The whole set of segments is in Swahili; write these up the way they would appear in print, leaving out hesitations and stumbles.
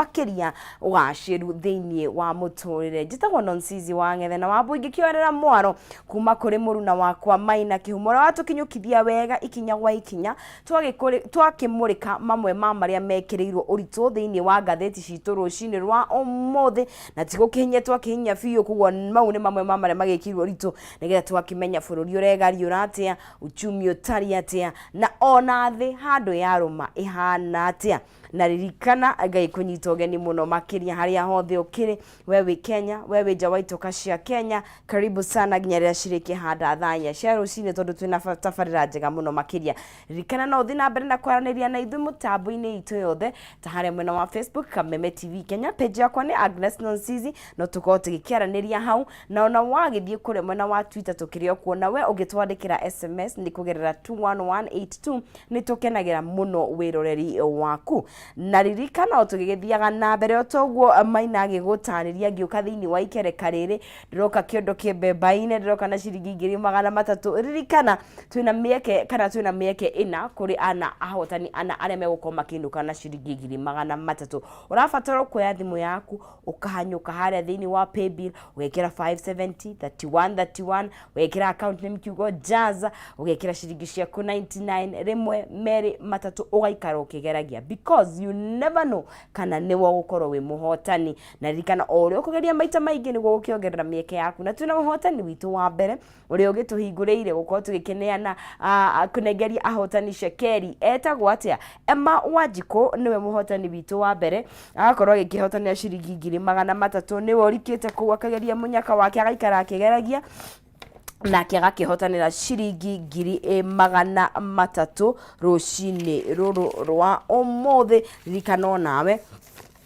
Makiria ugashiru thiini wa muturire njitagwo Nonsizi wa Ngethe na wambungi kiorera mwaro kuma kuri muruna wakwa Maina Kihumora watukinyukithia wega ikinya gwa ikinya twakimurika mamwe ma maria mekirirwo urito thiini wa gatheti citu rucini rwa umuthi na tigukihinya twakihinya biu kugwo mau ni mamwe ma maria magikirwo urito nigetha twakimenya bururi uregari uratia uchumi utari atia na ona thi handu ya ruma ihana atia na ririkana ngai kunyita ugeni muno makiria haria hothe ukiri wewe Kenya wewe jawaitoka cia Kenya karibu sana ginyarira shiriki hada thanya cia rucine tondu twina tafarira njega muno makiria ririkana no uthi na mbere na kwaraniria na ithu mutambo-ini itu yothe ta haria mwena wa Facebook Kameme TV Kenya page yakwa ni Agnes Nonsizi no tukorwo tugikiaraniria hau na ona wagithie kure mwena wa Twitter tukirio kuona we ugitwandikira SMS ni kugerera 21182 ni tukenagira muno wiroreri waku na ririkana otugigithiaga na mbere otogwo Maina agigutaniria ngiuka thiini wa ikereka riri ndiroka kiondo kimbemba-ine ndiroka na ciringi 300 ririkana twina mieke kana twina mieke ina kuri ana ahotani ana aria megukoma makinuka na ciringi 300 urabatara kuoya thimu yaku ukahanyuka haria thiini wa paybill ugekira 570 3131 ugekira account name kiugo jaza ugekira ciringi ciaku 99 rimwe meri matatu ugaikara ukigeragia because you never know kana niwo gukorwo wi muhotani na ririkana ori ukugeria maita maingi niguo gukiongerera mieke yaku na twina muhotani witu wa mbere uri ugituhinguriire gukorwo tugikeneana kunengeria ahotani shekeri etagwo atia Emma Wanjiku niwe muhotani witu wa mbere agakorwo agikihotania ciringi 300 niwe urikite kuwa akageria munyaka wake agaikara akigeragia na kiaga kihotanira ciringi 300 rucini ruru rwa umuthi ririkana nawe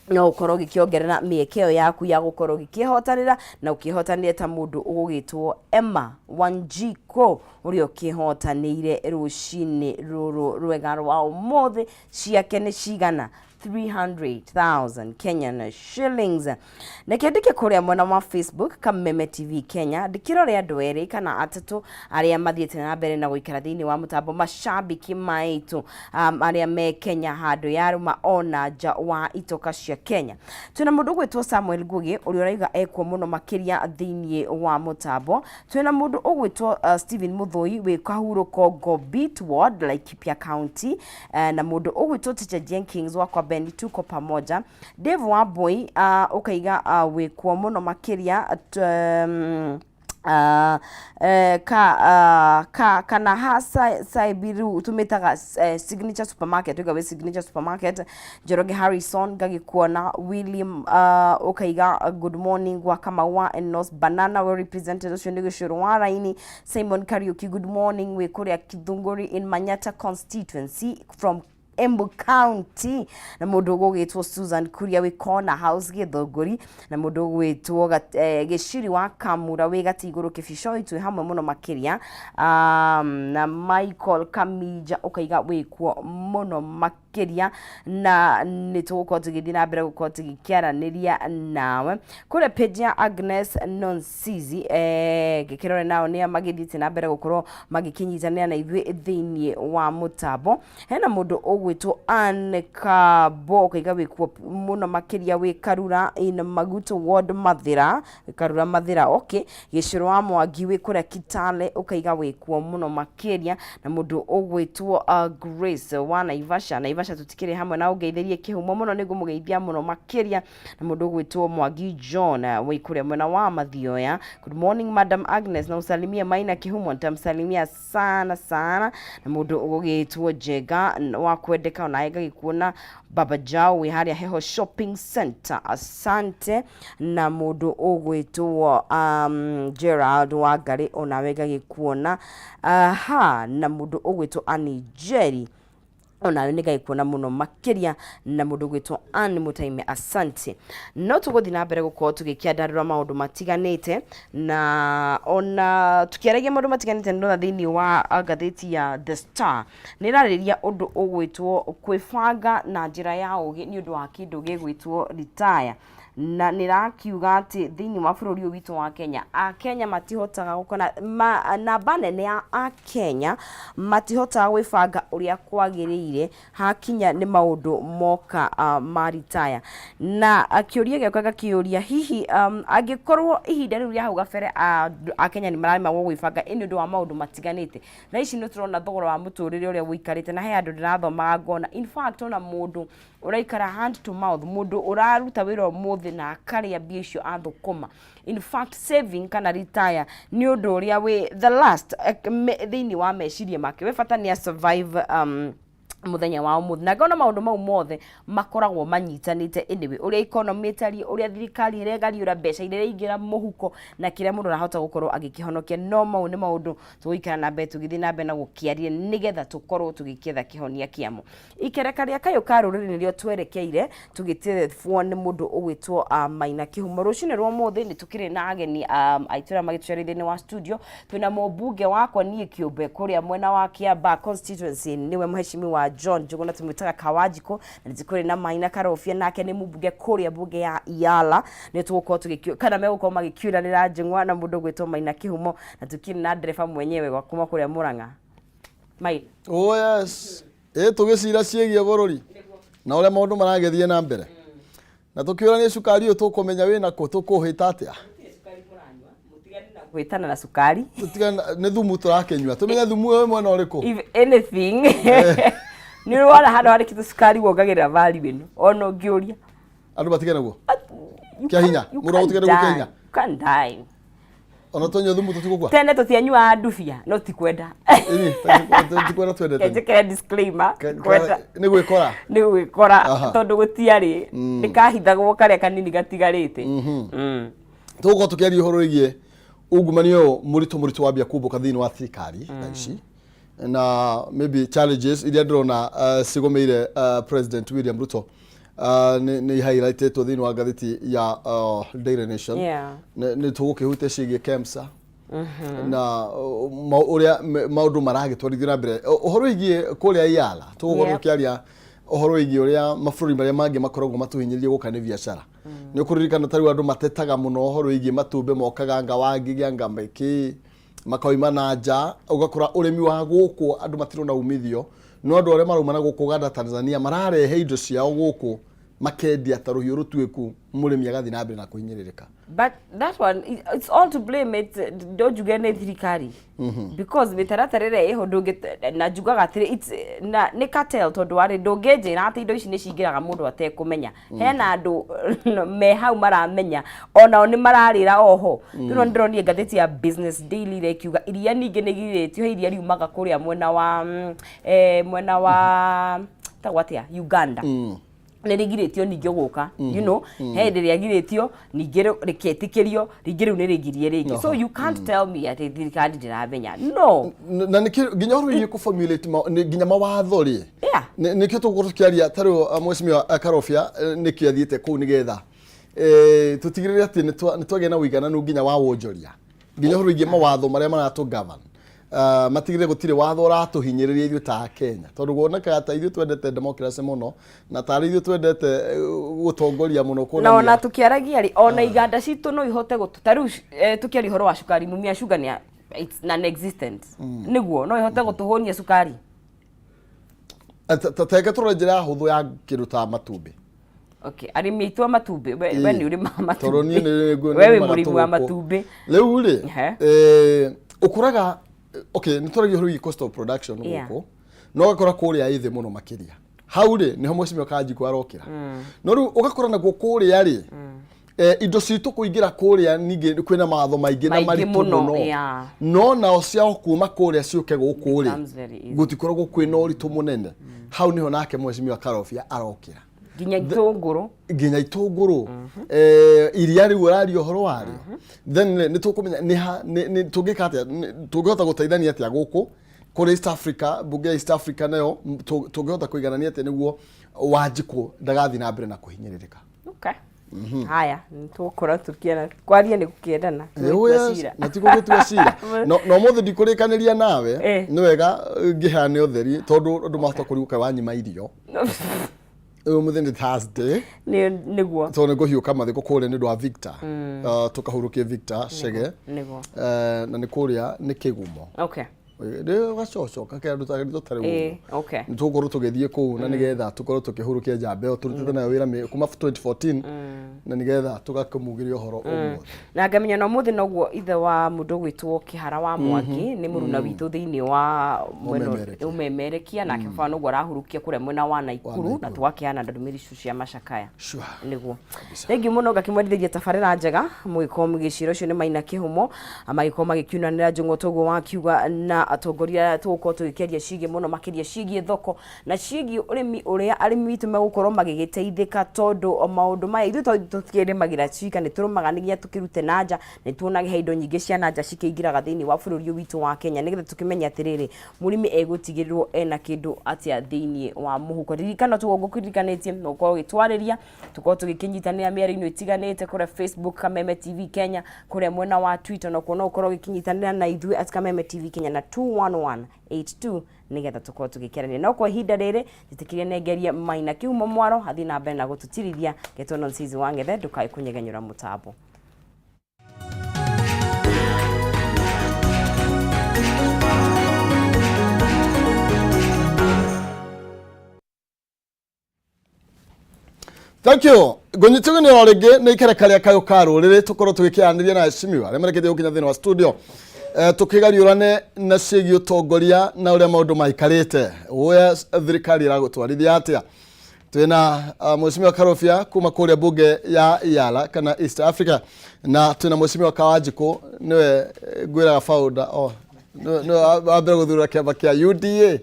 no ukorwo gikiongerera miekeo yaku ya gukorwo gikihotanira na ukihotanire ta mundu ugugitwo Emma Wanjiku urio kihotanire rucini ruru rwega rwa umuthi ciake ni cigana 300,000 Kenyan shillings. Na kiandike kuria mwena wa Facebook Kameme TV Kenya ndikirore andu eri kana atatu aria mathiete na mbere na guikara thiini wa mutambo mashabiki maitu aria me Kenya handu yaruma ona nja wa itoka cia Kenya. Twina mundu gwitwo Samuel Ngugi uria uraiga ekwo muno makiria thiini wa mutambo. Twina mundu ugwitwo Steven Muthui wi Kahuruko Gobit Ward Laikipia County na mundu ugwitwo Teacher Jenkins wa kwa Bendi tuko pamoja. Dave Wambui ukaiga wikuo muno makiria kana hasa Saibiru tumetaga Signature Supermarket ugawe Signature Supermarket Jeroge Harrison gagikuona William ukaiga good morning wa Kamawa and North Banana we represented Shurwara ini Simon Kariuki good morning we kuria Kidunguri in Manyata constituency from Embu County na mundu gugitwo Susan Kuria we Corner House Githunguri na mundu gwitwo giciri wa Kamura we Gatiguru Kibisho itu hamwe muno makiria na Michael Kamija ukaiga wikuo muno makiria na nituko tugithii na mbere gukorwo tugikiaraniria nawe kure page ya Agnes Nonsizi gikirore nao ni magithite na mbere gukorwo magikinyitania na ithui thiini wa mutambo hena mundu gwitwo Aneka ukaiga wikuo muno makiria we Karura in Maguto Ward Mathira Karura Mathira okay giciro wa Mwangi we kuria Kitale ukaiga wikuo muno makiria na mundu ugwitwo Grace wa Naivasha tutikire hamwe na ugeitherie kihumo muno nigu mugeithia muno makiria na mundu ugwitwo Mwangi John we kuria mwena wa Mathioya good morning Madam Agnes na usalimia Maina Kihumo ntamsalimia sana na mundu ugwitwo Jega wa kwendeka na aiga gikuona Baba Jao we haria heho shopping center asante na mundu ugwitwo Gerald wa Gari ona wega gikuona na mundu ugwitwo Ani Jerry ona ni gaikuona muno makiria na mundu gwitwo Anne Mutaime asante no tuguthi na mbere gukorwo tugikiandarira maundu matiganite na ona tukiaragia maundu matiganite ndo thiini wa gatheti ya The Star nirariria undu ugwitwo kwibanga na njira ya ugi ni undu wa kindu gigwitwo retire na nirakiuga ati thiini wa bururi witu wa Kenya Kenya matihotaga gukona na banene ya Kenya matihotaga gwibanga uria kwagiriire metereire hakinya ni maundu moka maritaya na akiuria gĩoka gakiuria hihi angikorwo ihinda riu ria hau gabere akenya ni mararima gwibanga ini ndu wa maundu matiganite na ici no turona thogora wa muturire uria wikarite na he andu ndirathoma ngona in fact ona mundu uraikara hand to mouth mundu uraruta wira umuthi na akaria mbia icio athukuma in fact saving kana retire ni undu uria we the last thiini wa meciria make we bata ni survive muthenya wa umuthi na ngona maundu mau mothe makoragwo manyitanite anyway uria economy itari uria thirikari iregaria ura mbeca iria ingira muhuko na kiria mundu arahota gukorwo agikihonokia no mau ni maundu tuikara na mbere tugithi na mbere na gukiaria nigetha tukorwo tugikietha kihonia kiamo ikereka ria Kayu ka Ruriri nirio twerekeire tugitethwo ni mundu ugwitwo Maina Kihumo rucine rwa muthi ni tukire na ageni aitura magitucerithini wa studio twina mubunge wakwa nie Kiumbe kuria mwena wa Kiamba constituency niwe mheshimiwa John Juguna tumwitaga Kawajiko na nzikore na Maina Karofia nake ni mubunge kuria bunge ya Yala ni tugukorwo tugikio kana megukorwo magikiuranira njingwa na mundu gwitwo Maina Kihumo na tukiri na dereva mwenyewe wa kuma kuria Murang'a Mai oh yes tugicira ciegie bururi na uria maundu maragethie na mbere na tukiurania sukari uyu tukumenya wina ku tukuhita atia gwitana na sukari tutigana ni thumu turakenywa tumenya thumu we mwena uriku if anything ni wala hado hari kitu sukari wongagirira value ino ono ngiuria andu batigana guo kia hinya muro utigana guo kia hinya can die ona tonyo thumu tutigugwa tene tutianywa ndufia no tikwenda tikwenda twendete kejekera disclaimer kwenda ni gwikora tondu gutiari nikahithagwo karia kanini gatigarite tugo tukiaria uhoro igie ugumanio muritu wabia kubuka thini wa thirikari naici na maybe challenges iria ndrona sigomeire President William Ruto ni highlighted to thini wa gatheti ya Daily Nation ni tugukihute cigie KEMSA na uria maundu maragitwarithio na mbere uhoro igie kuria Yala tugukorwo kiaria uhoro igie uria mabũrũri maria mangi makoragwo matuhinyiririe guka ni biashara ni kuririkana tari andu matetaga muno uhoro igie matumbe mokaga ngawangi gya ngambeki makoima na nja ugakora urimi wa guku andu matirona umithio no andu aria marumana guku Uganda Tanzania mararehe indo ciao guku makendia taruhiu rutweku murimi agathi na mbere na kuhinyiririka but that one it's all to blame it don't you get thirikari because mitaratarere eho na jugaga atiri it's na ni cartel tondu wari ndungeje na ati indo ici ni cingiraga mundu atekumenya hena andu me hau maramenya ona ni mararira oho no ndronie ngatheti ya Business Daily rekiuga iria ningi nigiritio iria riumaga kuria mwena wa tagwatia Uganda nirigiritio ningio guka you know he ndirigiritio ningiro riketikirio ringiru nirigirie ringi so you can't tell me ati thirikari ndiramenya no na nikio ginya huru ku formulate ginya mawatho ri nikio tugurukiaria taro mweshimiwa Karofia nikio athiete ku nigetha tutigirire ati nitwage na wigananu ginya wa wonjoria ginya huru igi mawatho maria maratu govern matigire gutire watho ratuhinyiriria ithu ta Kenya tondu gwoneka ta ithu twendete democracy muno na tari ithu twendete gutongoria muno kuna na ona tukiaragia ri ona iganda citu no ihote gututaru tukiari horo wa sukari mumia sugar ni it's non existent niguo no ihote gutuhonia sukari teka turajira huthu ya kiruta matumbi okay arimi itwa matumbi we ni uri matumbi toroni ni wewe murimu wa matumbi leu ri ukuraga okay nitoragio huru cost of production guko no gakora kuria ithe muno makiria hau ri niho mweshimio kaji kwarokira no ru ugakora na kuria ri indo citu kuingira kuria ningi kwina matho maingi na mari muno no na ocia kuma kuria ciuke guku ri gutikoragwo kwina uritu munene hau niho nake mweshimio Karofia arokira ginya itunguru iria ri urari ohoro wari then nitukumenya ni tugikata tugihota guteithania atia guku kuri East Africa bunge East Africa nayo tugihota kuiganania atia niguo Wanjiku ndagathi na mbere na kuhinyiririka okay haya ntukora tukiana kwaria ni gukiendana tucira na tigugitua cira no mothe ndikurikaniria nawe ni wega ngihane utheri tondu ndu mahota kuriuka wanyima irio muthende Thursday niguo so nego hiuka mathe kukure ni ndwa Victor tukahurukie Victor Shege niguo na ni kuria ni Kigumo okay ndio gacocoka ke andu tagiri tutari okay nitukorwo tugithie ku na nigetha tukorwo tukihurukia njambe turutite nayo wira kuma 2014 na nigetha tugakumugirĩa uhoro umwe na ngamenya no muthi noguo ithe wa mundu gwitwo Kihara wa Mwangi ni muruna witu thiini wa mweno umemerekia na kibaba noguo arahurukia kure mwena wa Naikuru na twakiana ndumiri cia macakaya niguo thengi muno ngakimwendithia tabarĩra njega mwiko giciro cio ni Maina Kihumo amagiko magikiunanira njungo togo wakiuga na atongoria tuko tugikiria cigi muno makiria cigi thoko na cigi urimi uria arimi witu megukorwo magigiteithika tondu maundu maya ithu tutikire magira cika ni turumaganigia tukirute nanja ni tuonage heindo nyingi cia nanja cikiingiraga thiini wa bururi witu wa Kenya nigetha tukimenya atiriri murimi egutigirirwo ena kindu atia thiini wa muhuko ririkana tugogukirikanĩtie no korwo gitwariria tukorwo tugikinyitanĩra mĩario-inĩ itiganĩte kũrĩa Facebook Kameme TV Kenya kũrĩa mwena wa Twitter no kuona ukorwo gikinyitanĩra na ithuĩ at Kameme TV Kenya na 21182 nigetha tukorwo tugikĩrania no kwa ihinda rĩrĩ njĩtĩkĩrie nengerie Maina Kihumo mwaro hathi na mbere na gũtũtirithia Getono Nsizi wa Ngethe ndukae kunyegenyũra mũtambo. Thank you. Gonyitigani orege na ikerekania Kayu karo riri tukorwo tugikianiria na Shimiwa ari marekete gukinya thini wa studio tukigariurane na cigi utongoria na uria maundu maikarite uya thirikari iragutwarithia atia twina Mheshimiwa Karofia kuma kuria bunge ya Yala kana East Africa na twina Mheshimiwa Kawajiko niwe gwira founder no abere guthura kiama kia UDA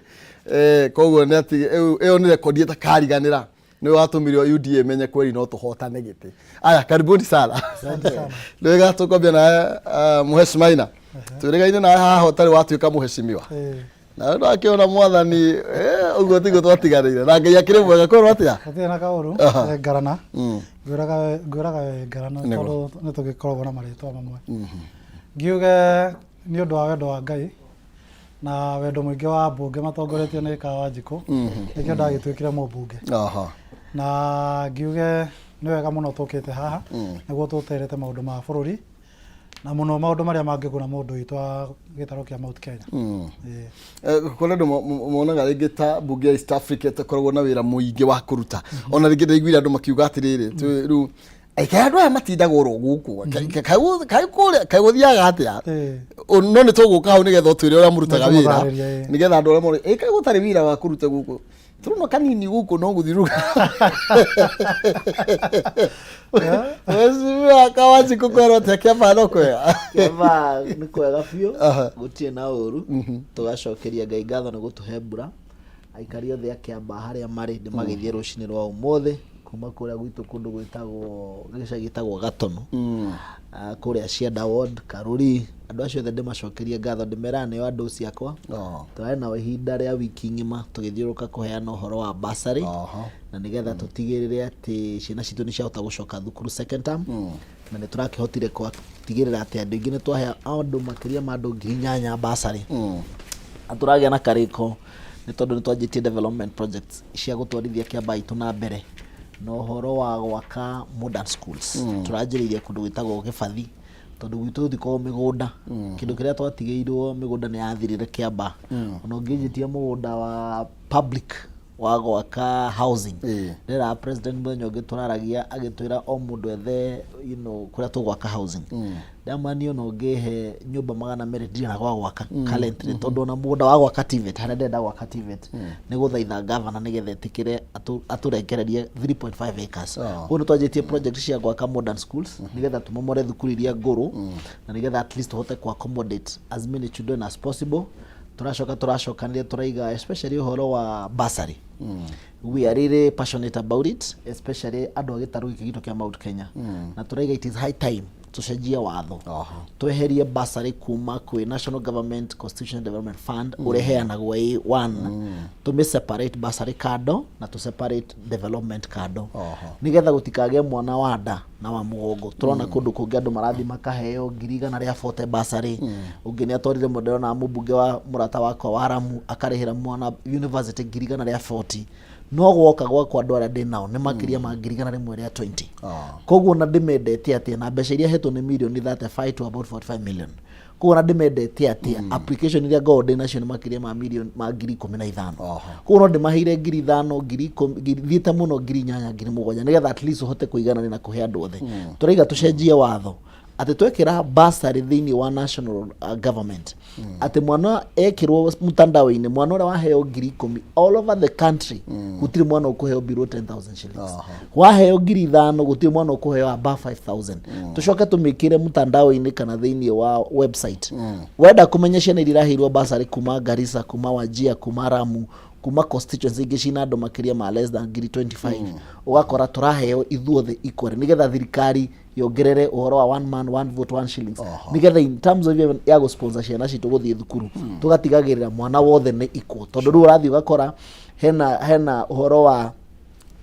koguo ni ati eo ni rekondi ta kariganira ni watumirio UDA menye kweli no tuhotane giti aya karibuni sana asante sana lega tukombia na Mheshimiwa Maina turegaine na haha hotari watuika muheshimiwa na ndo akiona mwathani uguo tigo twatigarire na ngai akire mwega korwo atia atia kauru garana gwiraga garana tolo ne tugikorwo na maritwa mamwe ngiuge ni undu wa wendo wa ngai na wendo mwingi wa bunge matongoretio ni Kawajiko nikio ndagitwikire mubunge na ngiuge ni wega muno tukite haha niguo tuterete maundu ma bururi na muno maundu maria mangiguna mundu witwa gitaro kia Mount Kenya kuna ndo monaga ringi ta bunge ya East Africa takoragwo na wira muingi wa kuruta ona ringi ndaiguira andu makiuga atiriri riu aikai andu aya matindaga oro guku kai guthiaga atia no ni tuguka hau nigetha twire uria murutaga wira nigetha andu uria mori kai gutari wira wa kuruta guku turuno kanini guku no guthiruga Mheshimiwa Kawajiko kwero tekia bado kwega kema ni kwega biu gutie na uru tugacokeria ngai ngatho ni gutuhe mbura aikari othe akiamba haria mari ndimagithie rucini rwa umuthi kuma kuria gwitu kundu gwitagwo gicagitagwo Gatono kuria Cienda Ward Karuri andu acio othe ndimacokerie ngatho ndimerane yo andu ciakwa twari na ihinda ria wiki ngima tugithiuruka kuheana uhoro wa basari na nigetha tutigirire ati ciana citu ni ciahota gucoka thukuru second term na niturakihotire kutigirira ati andu ingi ni twahea andu makiria ma andu 8,000 basari aturagia na kariko ni tondu ni twanjitie development projects cia gutwarithia kiamba itu na mbere no horo wa gwaka modern schools turanjiririe kundu gwitagwo Gibathi tondu gwitu thiko migunda kindu kiria twatigeirwo migunda ni yathirire kiamba ona nginjitie mugunda wa public wa gwaka housing ndera president Mwenyo turaragia agitwira o mundu ethe kuria tugwaka housing damani ono ngehe nyumba magana meredi na gwaka currently tondu na mugunda wa gwaka TVET hana ndenda gwaka TVET ni guthaitha governor nigetha tikire aturengererie 3.5 acres uno twajitie project cia gwaka modern schools nigetha tumomore thukuru iria nguru na nigetha at least hote ku accommodate as many children as possible turacokanire turaiga especially uhoro wa bursary we are really passionate about it especially andu agitaru gikigito kia Mount Kenya na turaiga it is high time tucenjia watho tweherie bursary kuma kwi National Government Constitutional Development Fund ureheanagwo i1 tume separate bursary kado na tu separate development kado nigetha gutikage mwana wanda na wa mugongo turona kundu kungi andu marathi makaheo 100 ria 40 bursary ungi ni atwarire modelo na mubunge wa murata wako wa Aramu akarihira mwana university 100 ria 40 no gwoka gwakwa andå arä a ndä nao nä makiria ma 120 koguo na ndä mendete atä na mbeca iria hetwo nä mirioni 35 to about 45 million koguo na ndä mendete atä application iria ngoo ndä nacio nä makiria ma mirioni ma 15,000 koguo no ndä maheire 5,000 thiĩte mũno 8,000 7,000 nä getha at least ũhote kũiganania na kũhe andũ othe tũraiga tũcenjie watho atä twekĩra basarĩ thĩinĩ wa national government atä mwana ekĩrwo mtandao-inĩ mwana ũrĩa waheo 10,000 all over the country gũtirĩ mwana ũkũheo below 10,000 shillings waheo 5,000 gũtirĩ mwana ũkũheo above 5,000 tũcoke tũmĩkĩre mtandao-inĩ kana thĩinĩ wa website wenda kũmenya ciana iria iraheirwo basarĩ kuma Garissa kuma Wajir kuma Ramu kuma constituency ingĩ cina andũ makĩria ma less than 25 ũgakora tũraheo ithuothe equal nĩgetha thirikari yongerere ũhoro wa one man one vote one shillings nĩgetha in terms of ya gũsponsor ciana citũ gũthiĩ thukuru tũgatigagĩrĩra mwana wothe nĩ equal tondũ rĩu ũrathiĩ ũgakora hena ũhoro wa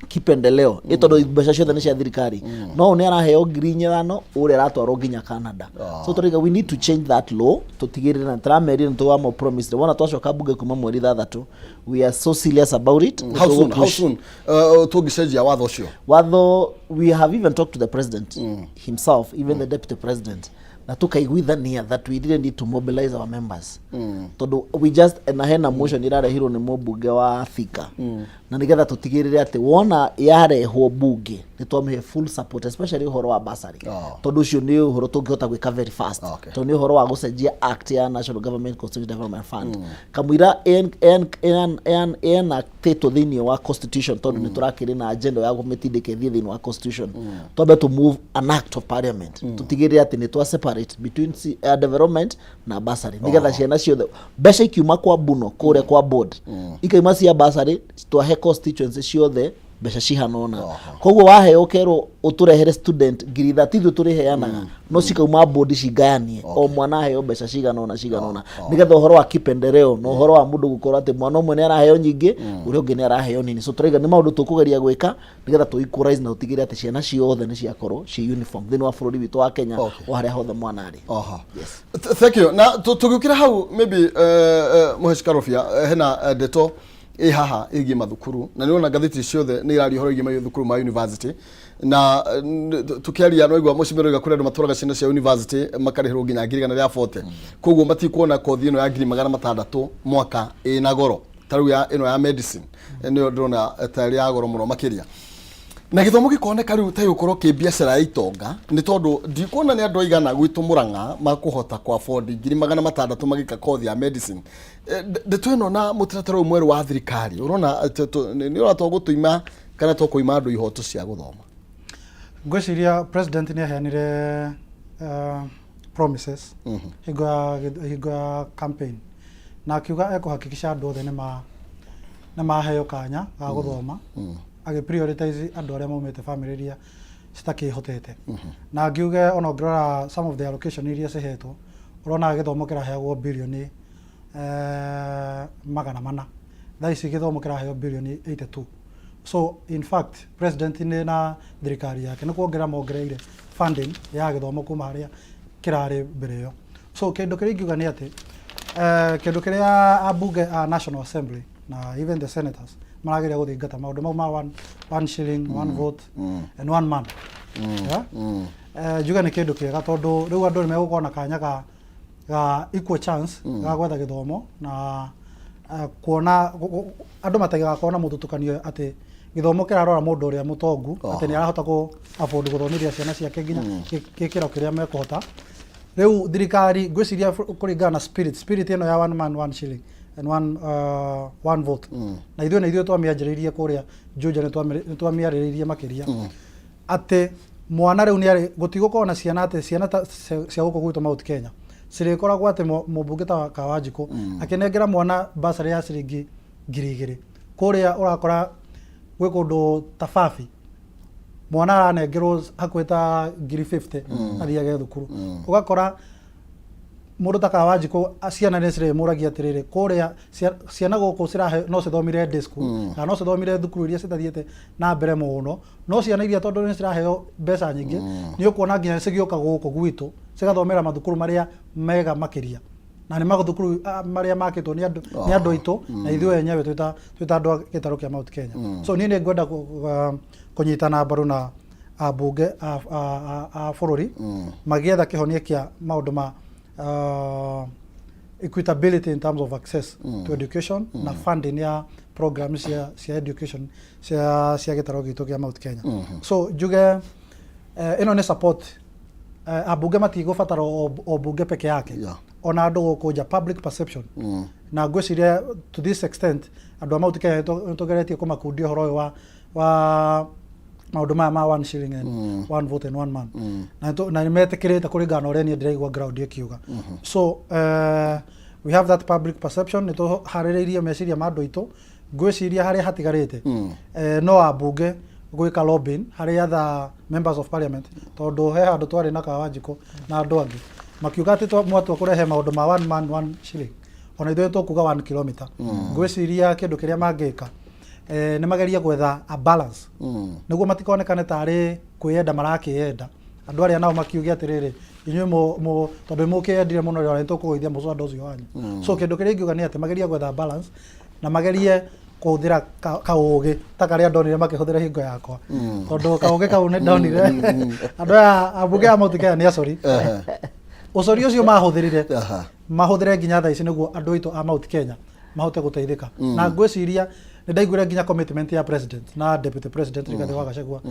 kipendeleo ĩtondũ mbeca ciothe nĩ cia thirikari no nĩ araheo 5,000 ũrĩa aratwarwo nginya Canada so tũrauga we need to change that law tũtigĩrĩre na tũramerire nĩ tũwamo promise wona twacoka bunge kuma mweri 3 we are so serious about it how soon tũngĩcenjia watho ũcio watho we have even talked to the president himself even the deputy president na tukaiguithania that we didn't need to mobilize our members tondu we just na hena motion irarehirwo ni mũmbunge wa Thika na nigetha tutigirire ati wona yarehwo bunge ni twamhe full support especially uhoro wa basari tondu ucio ni uhoro tungihota gwika very fast tondu ni uhoro wa gucenjia act ya National Government Constitution Development Fund kamwira en actetwo thiini wa constitution tondu ni turakiri na agenda ya gumitindike thiini wa constitution tobe to move an act of parliament tutigirire ati ni twa separate between development na basari nigetha ciana ciothe mbeca ikiuma kwa buno kure kwa board ikaima cia basari twahe constituency ciothe mbeca cihanona koguo waheo kero uturehere student 30 turiheanaga no cikauma board cigayanie o mwana aheo mbeca ciganona nigetha uhoro wa kipendeleo no uhoro wa mundu gukorwo ati mwana umwe ni araheo nyingi uria ungi ni araheo nini so turaiga ni maundu tukugeria gwika nigetha tu equalize na utigire ati ciana ciothe ni ciakorwo ci uniform thini wa bururi witu wa Kenya o haria hothe mwana ari yes thank you na tugukira hau maybe Muheshkarofia hena ndeto haha igi mathukuru na niona gatheti ciothe ni irari horo igi mathukuru ma university na tukiaria no igwa mucimero iga kure maturaga ciana cia university makarihirwo nginya 140 koguo matikuona kothi ino ya 600 mwaka ina goro taru ya ino ya medicine niyo ndona tari ya goro muno makiria na githomo gikoneka riu tayo korwo ki biashara ya itonga ni tondu ndikuona ni andu igana gwitu Murang'a makuhota kwa afford 600 magika kothi ya medicine ndetweno na mutaratara mweru wa thirikari urona ni uratwa gutuima kana to kuima andu ihoto cia guthoma ngwiciria president ni aheanire promises higo campaign na akiuga ekuhakikisha andu othe ni maheo kanya ga guthoma age prioritize andu aria maumite family iria citakihotete na ngiuge ona ngirora some of the allocation iria cihetwo urona githomo kiraheagwo bilioni 400 thaa ici githomo kiraheo bilioni 82 so in fact president ni na thirikari yake ni kuongera mongereire funding ya githomo kuma haria kirari mbere yo so kindu kiria ngiuga ni ati kindu kiria abunge a National Assembly na even the senators marageria guthingata maundu mau ma one shilling one vote and one man juga ni kindu kiega tondu riu andu ni megukona kanya ga equal chance ga gwetha githomo na kuona andu matagiga kuona mututukanio ati githomo kirarora mundu uria mutongu ati ni arahota ku afford guthomithia ciana ciake nginya kikiro kiria mekuhota riu thirikari ngwiciria kuringana na spirit ino ya one man one shilling and one vote na ithuĩ twamianjĩrĩirie kuria Juja nĩ twamiarĩrĩirie makiria ati mwana riu ni gutigũkorwo na ciana ati ciana cia gũkũ gwitũ Mount Kenya cirĩkoragwo ati mũmbunge ta Kawanjiko akinengera mwana basari ya ciringi 2,000 kuria urakora gwĩ kũndũ ta Fafi mwana aranengerwo hakuhĩ ta 50,000 athiage thukuru ugakora mundu ta Kawanjiko ciana nĩ cirĩmũragia atĩrĩrĩ kuria ciana gũkũ cirahe no cithomire day school na no cithomire thukuru iria citathiĩte na mbere mũno no ciana iria tondu nĩ ciraheo mbeca nyingĩ nĩ ũkuona nginya cigĩũka gũkũ gwitũ cigathomera mathukuru maria mega makiria na nä mathukuru marä a makä two nä andå aitå na ithuä enyewe twä ta andå a gä tarå kä a Mount Kenya. So niä nä ngwenda kå nyitana mbaru na ambunge a bå rå ri magĩetha kä honia kä a maå ndå ma equitability in terms of access to education na funding ya program cia education cia gä tarå gitå kä a Mount Kenya. So njuge ino nä support ambunge matigå batara o bunge peke yake ona andå gå kå nja public perception na ngwĩciria to this extent andå a Mount Kenya tũgeretie kå makundia å horo ũyũ wa maũndũ maya ma 1 shilling and 1 vote and 1 man na nĩ metĩkĩrĩte kũringana na ũrĩa niĩ ndĩraigua ground ĩkiuga. So we have that public perception, nĩ tũharĩrĩirie meciria ma andũ aitũ. Ngwĩciria harĩa hatigarĩte no ambunge gwĩka lobbying harĩ other members of parliament, tondũ he handũ twarĩ na Kawanjiko na andũ angĩ makiuga atĩ mwatua kũrehe maũndũ ma 1 man 1 shilling ona ithuĩ tũkuga 1 kilometer. Ngwĩciria kĩndũ kĩrĩa mangĩka nĩ mageria gwetha a balance nĩguo matikonekane tarĩ kwĩyenda marakĩyenda. Andũ arĩa nao makiugia atĩrĩrĩ inyuĩ tondũ mũkĩyendire mũno rĩo nĩ tũkũgũithia mũcwanda ũcio wanyu. So kĩndũ kĩrĩa ingiuga nĩ atĩ mageria gwetha balance na magerie kũhũthĩra kaũgĩ ta karĩa ndonire makĩhũthĩra hingo yakwa, tondũ kaũgĩ kau nĩ ndonire andũ aya ambunge a Mount Kenya nĩ acori. Ũcori ũcio mahũthĩre nginya thaa ici nĩguo andũ aitũ a Mount Kenya mahote gũteithĩka. Na ngwĩciria nĩ ndaiguire nginya commitment ya president na deputy president Rigathi wa Gachagua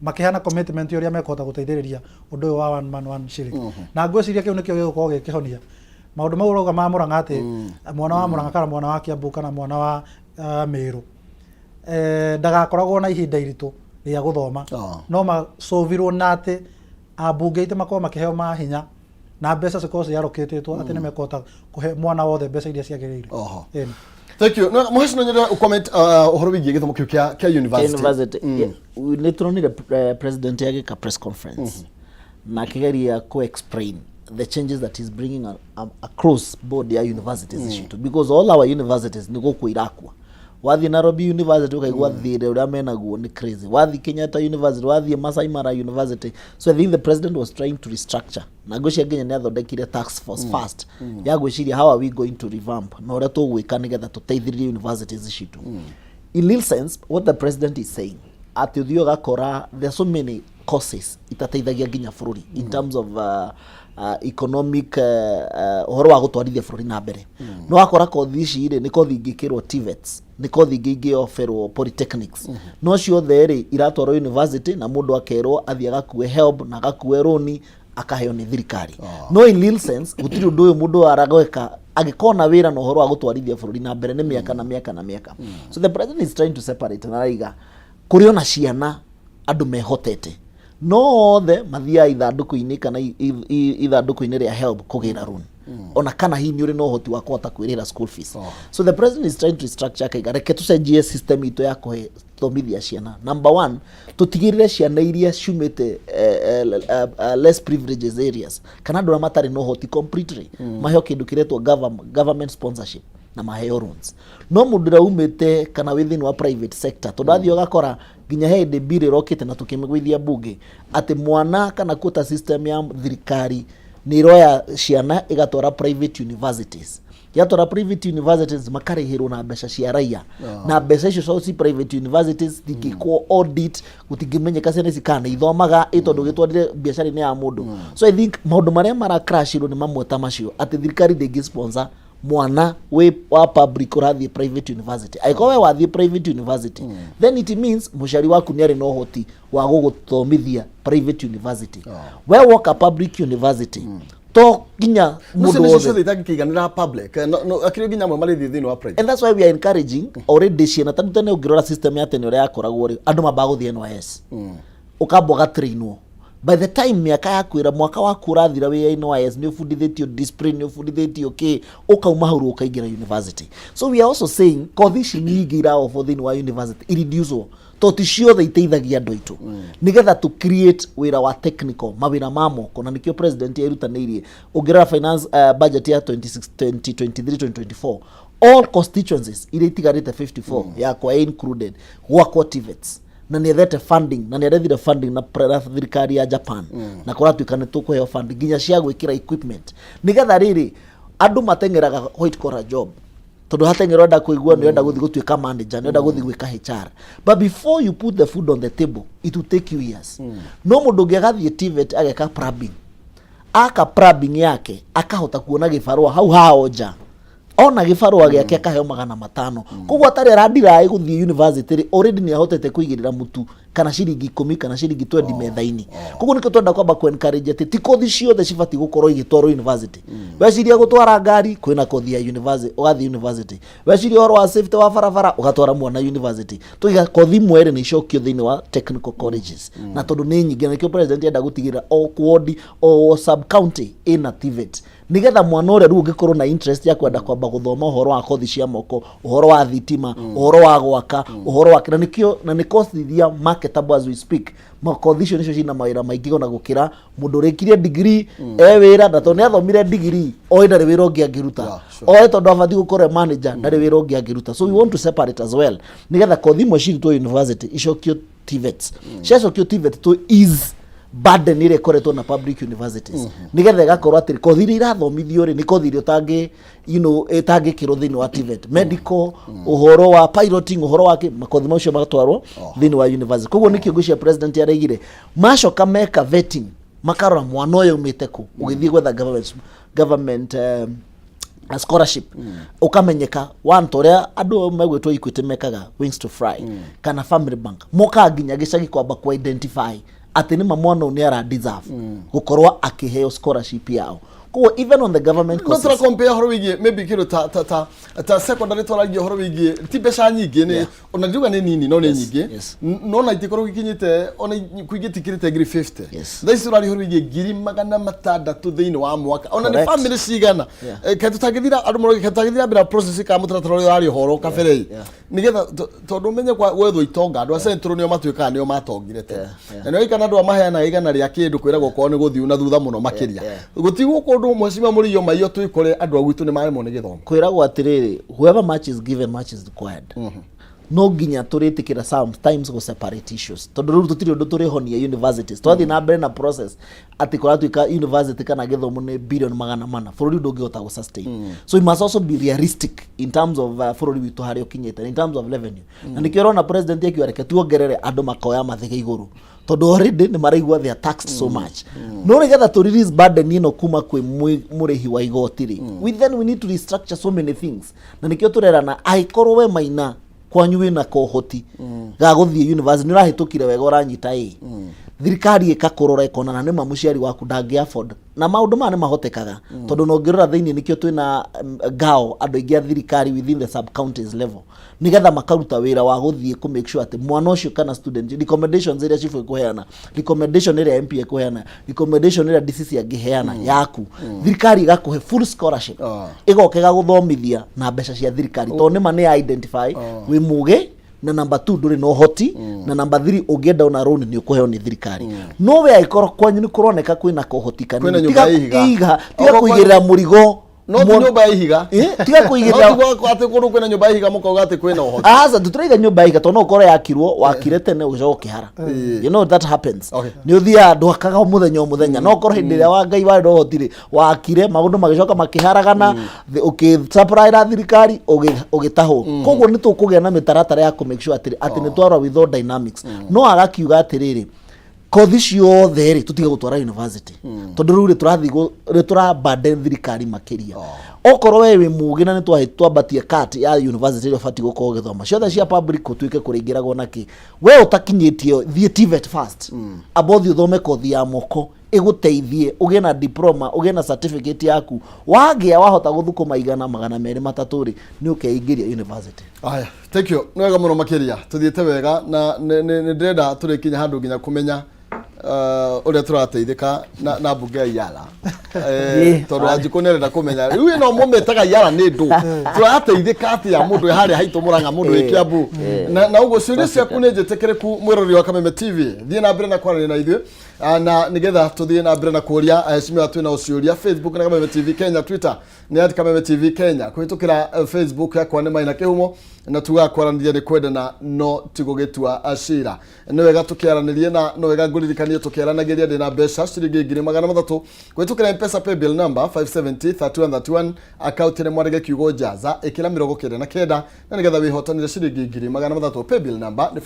makĩheana commitment ũrĩa mekũhota gũteithĩrĩria ũndũ ũyũ wa 1 man 1 shilling. Na ngwĩciria kĩu nĩkĩo gĩgũkorwo gĩkĩhonia maũndũ mau ũrauga ma Mũrang'a atĩ mwana wa Mũrang'a kana mwana wa Kiambu kana mwana wa Meru ndagakoragwo na ihinda iritũ rĩa gũthoma, no macovirwo na atĩ ambunge aitũ makorwo makĩheo mahinya na mbeca cikorwo ciarokĩtĩtwo atĩ nĩ mekũhota kũhe mwana wothe mbeca iria ciagĩrĩire. Thank you. No muhasi no nyenda comment uhoro wigie githomo kiu kia university. Nĩ turonire president yagĩka press conference na kigeria ko explain the changes that is bringing across board ya universities issue, because all our universities nĩ gũkũ irakwa. Wathi Nairobi University ukaigua thire uria menaguo ni crazy. Wathi Kenyatta University, wathi Masai Mara University. So I think the president was trying to restructure. Na gwĩciria nginya nĩ athondekire task force first ya gwĩciria how are we going to revamp na ũrĩa tũgwĩka nĩgetha tũteithĩrĩrie universities ici tu. In little sense what the president is saying atĩ ũthiũ gakora there are so many courses itateithagia nginya bũrũri in terms of economic ũhoro wa gũtwarithia bũrũri na mbere. No akora kothi ici rĩ nĩ kothi ingĩkĩrwo TVETs, nĩ kothi ingĩ offerwo polytechnics, no ciothe rĩ iratwarwo university na mũndũ akerwo athiĩ agakue help na agakue loan akaheo nĩ thirikari. No in little sense gũtirĩ ũndũ ũyũ mũndũ aragwĩka agĩkona wĩra na ũhoro wa gũtwarithia bũrũri na mbere nĩ mĩaka na mĩaka na mĩaka. So the president is trying to separate na raiga kũrĩ ona ciana andũ mehotete no othe mathia ithandũkũ-inĩ kana ithandũkũ-inĩ rĩa help kũgĩra loan ona kana hihi nĩ ũrĩ na ũhoti wa kũhota kwĩrĩra school fees. So the president is trying to restructure kaiga reke tũcenjie system itũ ya kũhe thomithia ciana. Number one, tũtigĩrĩre ciana iria ciumĩte less privileges areas kana andũ arĩa matarĩ na ũhoti completely maheo kĩndũ kĩretwo government sponsorship na maheo loans. No mũndũ ũrĩa umĩte kana within wa private sector tondũ athio gakora nginya hĩndĩ mbirĩ rokĩte na tũkĩmĩgũithia bunge atĩ mwana kana quota system ya thirikari nĩ iroya ciana ĩgatwara private universities. Yatwara private universities makarĩhĩrwo na mbeca cia raia na mbeca icio cio private universities thingĩkwo audit gũtingĩmenyeka ciana ici kana ithomaga tondũ gĩtwarire biacara-inĩ ya mũndũ. So I think maũndũ marĩa marakrashirwo nĩ mamwe ta macio atĩ thirikari ndĩngĩ-sponsor mwana wa public ũrathiĩ private university. Aiko we wathiĩ private university then it means mũciari waku nĩ arĩ na ũhoti wa gũgũthomithia private university. We woka public university to nginya mũndũ wothe itangĩkĩiganĩra public no akĩrĩ nginya amwe marĩ thĩinĩ wa private. And that's why we are encouraging already ciana ta tene ũngĩrora system ya tene ũrĩa yakoragwo rĩ andũ mambaga gũthiĩ NYS ũkamba ũgatrainwo. By the time miaka yakwĩra mwaka waku ũrathira wĩ NYS nĩ ũbundithĩtio discipline nĩ ũbundithĩtio ũkauma hau ũkaingĩra university. So we are also saying kothi ici nyingĩ iraofo thĩinĩ wa university ireducewo toti ciothe iteithagia andũ aitũ nĩgetha to create wĩra wa technical mawĩra ma moko. Na nĩkĩo president yerutanĩirie ũngĩrora finance budget ya 2023-2024 all constituencies iria itigarĩte 54 yakwa included gwakwo TVETs na nĩethete funding na nĩerethire funding na thirikari ya Japan na kũratuĩka nĩ tũkũheo funding nginya cia gwĩkĩra equipment nĩgetha rĩrĩ andu matengeraga white collar job tondu hatengera nda kuigua ni enda guthi gutuika manager ni enda guthi gwika HR, but before you put the food on the table it will take you years. No mundu ngiagathie TVET ageka plumbing, aka plumbing yake akahota kuona gibarua hau haoja, ona gibarua giake akaheo 500. Koguo atari arandira guthie university already ni ahotete kuigirira mutu kana shiringi 10 kana shiringi 20 methaini. Koguo niko twenda kwamba ku encourage ati ti kothi ciothe cibati gukorwo igitwarwo university. Weciria gutwara ngari kwina kothi ya university, ugathi university. Weciria horo wa safety wa barabara ugatwara mwana university. Tuiga kothi mwere ni cokio thiini wa technical colleges. Na tondu ni nyingi na kio president enda gutigira o ward o sub county ina TVET, nigetha mwana ore ru ngikorwo na interest ya kwenda kwamba guthoma uhoro wa kothi cia moko, uhoro wa thitima, uhoro wa gwaka, uhoro wa kina nikio na nikothithia marketable as we speak. Makothi cio nicio cina mawira maingi ona gukira mundu rikirie degree wira na tondu athomire degree o ndari wira ungi angiruta o tondu abathi gukorwo manager ndari wira ungi angiruta. So we want to separate as well, nigetha kothi imwe ciritwo university icokio TVETs, ciacokio TVET to is burden ire koretwo na public universities nigetha gakorwo atiri kothi ira irathomithio ri ni kothi iri utangi etangi kiro thini wa TVET, medical, uhoro wa piloting, uhoro wa makothi macio magatwarwo thini wa university. Koguo nikio ngwiciria president araigire macoka meka vetting makarora mwana uyu umite ku ugithie gwetha government scholarship ukamenyeka wantu uria andu megwitwo Equity mekaga wings to fly kana family bank moka nginya gicagi kwamba ku identify ati ni mwana ni ara deserve gukorwa akiheo scholarship yao. Ko even on the government courses no tra compare horo wigi maybe kiro ta secondary toragie horo wigi ti besha nyingi ni ona ndiuga ni nini no ni nyingi no na itikoro gikinyite ona kuigitikirite degree 50 thai surari horo wigi giri magana matandatu thiini wa mwaka ona ni family cigana ke tutagithira andu moro ke tutagithira bila process ka mutratoro yari horo kaberei nigetha tondu menye kwa wetho itonga andu acentro nio matuika nio matongire te na no ikana andu amaheana igana ria kindu kwiragwo ko ni guthiu na thutha muno makiria gutigu ndu mweshima muri yo mayo twikore andu agwitu ni maremo ni githomo kwiragwo atiriri whoever much is given much is required. No ginya turitikira sometimes go separate issues tondu ru tutiri undu turi honia universities twathi na mbere na process ati kora tuika university kana githomo ni billion 400 bururi ndungihota go sustain. So we must also be realistic in terms of bururi witu hari ukinyete in terms of revenue na nikiro na president yake areke tuongerere andu makoya mathige iguru tondu already ni maraigwa they are taxed so much. No nigetha to release burden ino kuma kwi murihi wa igotiri we need to restructure so many things na nikio turerana aikorwo we maina kwanyu wina kohoti ga guthie university ni rahitukire wega uranyita thirikari ikakorora ikona na nima muciari waku ndangi afford na maundu mane mahotekaga tondu no ngirora thiini nikio twina gao andu ingi thirikari within the sub counties level nigetha makaruta wira wa guthie ku make sure ati mwana ucio kana student recommendations iria chifu ikuheana recommendation iria MP ikuheana recommendation iria DCC angiheana yaku thirikari igakuhe full scholarship igokega guthomithia na mbeca cia thirikari tondu nima ni identify wi muge na number 2 nduri no hoti na number 3 ugienda una loan ni ukuheo ni thirikari no we aikoro kwanyu ni kuroneka kwina kuhotikana tiga kuigirira murigo no nyumba ihiga tiga kuigirira no ati kuru kwina nyumba ihiga mukoga ati kwina uhoti asa tuturaiga nyumba ihiga tono ukore yakirwo wakire tene ucoke kihara you know that happens ni uthia ndwakaga muthenya no ukore hindi ria wa ngai wa ndohotire wakire maundu magicoka makiharagana supply ra thirikari ugitaho koguo ni tukugia na mitaratara ya ku make sure ati ni twarwa with all dynamics no agakiuga atiriri kothi ciothe ri tutiga gutwara university tondu riu ri turaburden thirikari makiria okorwo we mugi na ni twambatie cut ya university ri fati gukorwo githoma ciothe cia public kutuike kuringiragwo naki we utakinyitio thie TVET first abothi uthome kothi ya moko iguteithie ugie na diploma ugie na certificate yaku wagia wahota guthukuma igana 200 ri ni ukeingiria university. Aya, thank you. Nwega muno makiria tuthiete wega na ni ndenda turikinya handu nginya kumenya uria turateithika na mbunge ya Yala tondu anjikune renda kumenya riu no mumetaga Yala ni ndu turateithika ati ya mundu hari haitu Murang'a mundu ikiambu na ugo ciuria ciaku ni njitekereku mwirori wa Kameme TV thie na mbere na kwarania na ithuĩ na nigetha tuthie na mbere na kuria cimia twina uciuria Facebook na Kameme TV Kenya, Twitter ni @Kameme TV Kenya, kuhitukira Facebook yakwa ni Maina Kihumo na tugakwaranĩria nĩ kwendana no tigũgĩtua acira nĩ wega tũkĩaranĩrie na no wega ngũririkanie tũkĩaranagĩria ndĩ na mbeca ciringi 300 kũhĩtũkĩra M-Pesa paybill number 5703131 account nĩ mwarĩge kiugo jaza ĩkĩra 99 na nĩgetha wĩhotanĩre ciringi 300 paybill number nĩ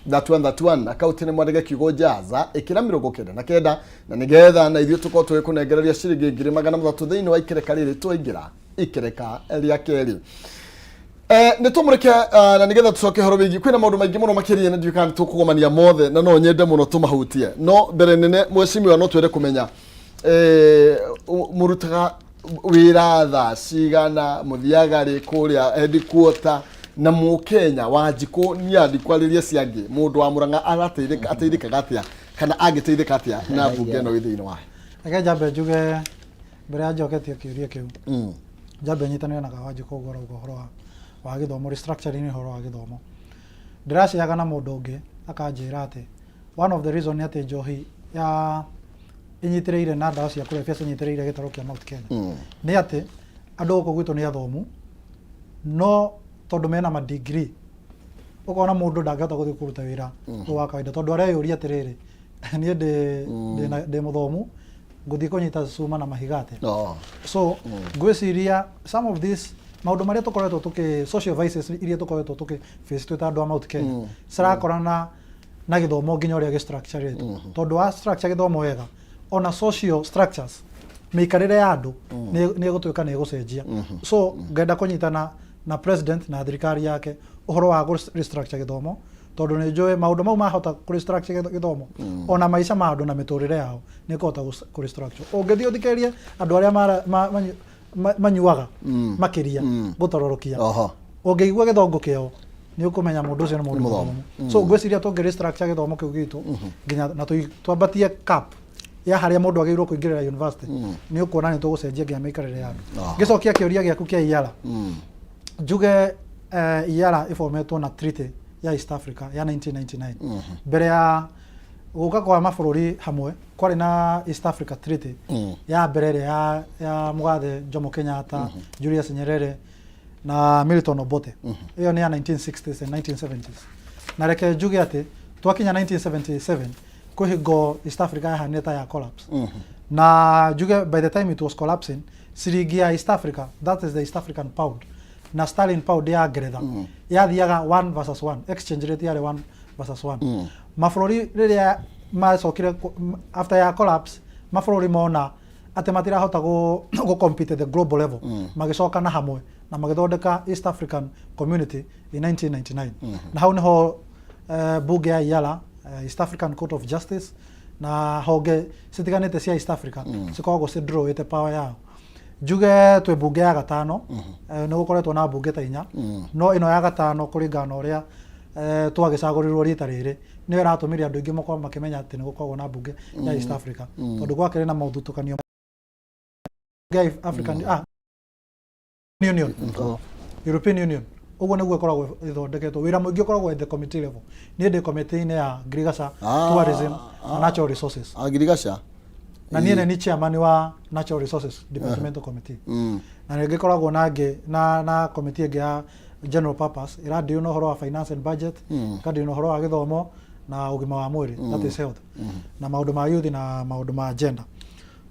5703131 account nĩ mwarĩge kiugo jaza ĩkĩra 99 na nĩgetha na ithuĩ tũkorwo tũgĩkũnengereria ciringi 300 thĩinĩ wa ikereka rĩrĩ twaingĩra ikereka rĩa kerĩ nĩ tũmũreke na nĩgetha tũcoke horo wĩgiĩ kwĩna maũndũ maingĩ mũno makĩria na ndirikana tũkũgomania mothe na no nyende mũno tũmahutie no mbere nene mwecimiwa no twende kũmenya mũrutaga wĩra thaa cigana mũthiaga rĩ kũrĩa headquarter na Mũkenya wa njikũ nĩandikwarĩria ciangĩ mũndũ wa Mũrang'a ateithĩkaga atĩa kana angĩteithĩka atĩa na mbunge ĩno thĩinĩ wayo. Reke njambe njuge mbere ya njoketie kĩũria kĩu njambe nyitanĩre na Kawajiko ũhoro wa gĩthomo restructuring ũhoro wa gĩthomo ndĩraciaga na mũndũ ũngĩ akanjĩra atĩ one of the reason nĩ atĩ njohi ya inyitĩrĩire na ndawa cia kũrebia cinyitĩrĩire gĩtaro kĩa Mount Kenya nĩ atĩ andũ gũkũ gwitũ nĩ athomu no tondũ mena ma degree ũkona mũndũ ndangĩhota gũthiĩ kũruta wĩra wa kawaida tondũ areyũria atĩrĩrĩ niĩ ndĩ mũthomu ngũthiĩ kũnyita cuma na mahigate so ngwĩciria some of this maũndũ marĩa tũkoretwo tũkĩ social vices iria tũkoretwo tũkĩ face twĩta andũ a Mount Kenya cirakorana na gĩthomo nginya ũrĩa gĩ-structuretwo tondũ wa structure gĩthomo wega ona social structures mĩikarĩre ya andũ nĩ gũtuĩka nĩ gũcenjia so ngenda kũnyitana na president na thirikari yake ũhoro wa restructure gĩthomo tondũ nĩ njũĩ maũndũ mau mahota restructure gĩthomo ona maica ma andũ na mĩtũrĩre yao nĩ kũhota restructure ũngĩthiĩ ũthikĩrĩrie andũ arĩa manyuaga makĩria gũtororokia ũngĩigua gĩthongo kĩao nĩ ũkũmenya mũndũ ũcio nĩ mũndũ mũthomu so ngwĩciria tũngĩ restructure gĩthomo kĩu gitũ nginya na twambatie cap ya harĩa mũndũ agĩrĩirwo kũingĩrĩra university nĩ ũkuona nĩ tũgũcenjia nginya mĩikarĩre ya andũ gĩcokia kĩũria gĩaku kĩa Iyara njuge Iyara ĩbometwo na treaty ya East Africa ya 1999 mbere ya gũka kwa mabũrũri hamwe kwarĩ na East Africa Treaty ya mbere ya Mũgathe Jomo Kenyatta Julius Nyerere na Milton Obote ĩyo nĩ ya 1960s and 1970s na reke njuge atĩ twakinya 1977 kũhingo East Africa yahanire ta ya collapse na njuge by the time it was collapsing ciringi ya East Africa that is the East African pound na sterling pound ya Ngeretha yathiaga 1 versus 1 exchange rate yarĩ 1 versus 1 mabũrũri rĩrĩa macokire after ya collapse mabũrũri mona atĩ matirahota gũ compete at the global level magĩcoka na hamwe na magĩthondeka East African Community in 1999 na hau nĩho bunge ya Iyala East African Court of Justice na honge citiganĩte cia East Africa cikoragwo cindrowĩte power yao njuge twĩ bunge ya gatano nĩ gũkoretwo na bunge ta 4 no ĩno ya gatano kũringana na ũrĩa twagĩcagũrirwo rita rĩrĩ nĩ ĩratũmire andũ aingĩ makorwo makĩmenya atĩ nĩ gũkoragwo na bunge ya East Africa tondũ gwakĩrĩ na maũthutũkanio African Union European Union ũguo nĩguo ĩkoragwo ĩthondeketwo wĩra mũingĩ ũkoragwo at the committee level niĩ ndĩ committee-inĩ ya Rikiratha tourism and natural resources Rikiratha na niĩ nĩ chairman wa natural resources departmental committee na nĩ ngĩkoragwo na committee ĩngĩ ya general purpose ĩradeal na ũhoro wa finance and budget ĩkadeal na ũhoro wa gĩthomo na ũgima wa mwĩrĩ that is health na maũndũ ma youth na maũndũ ma gender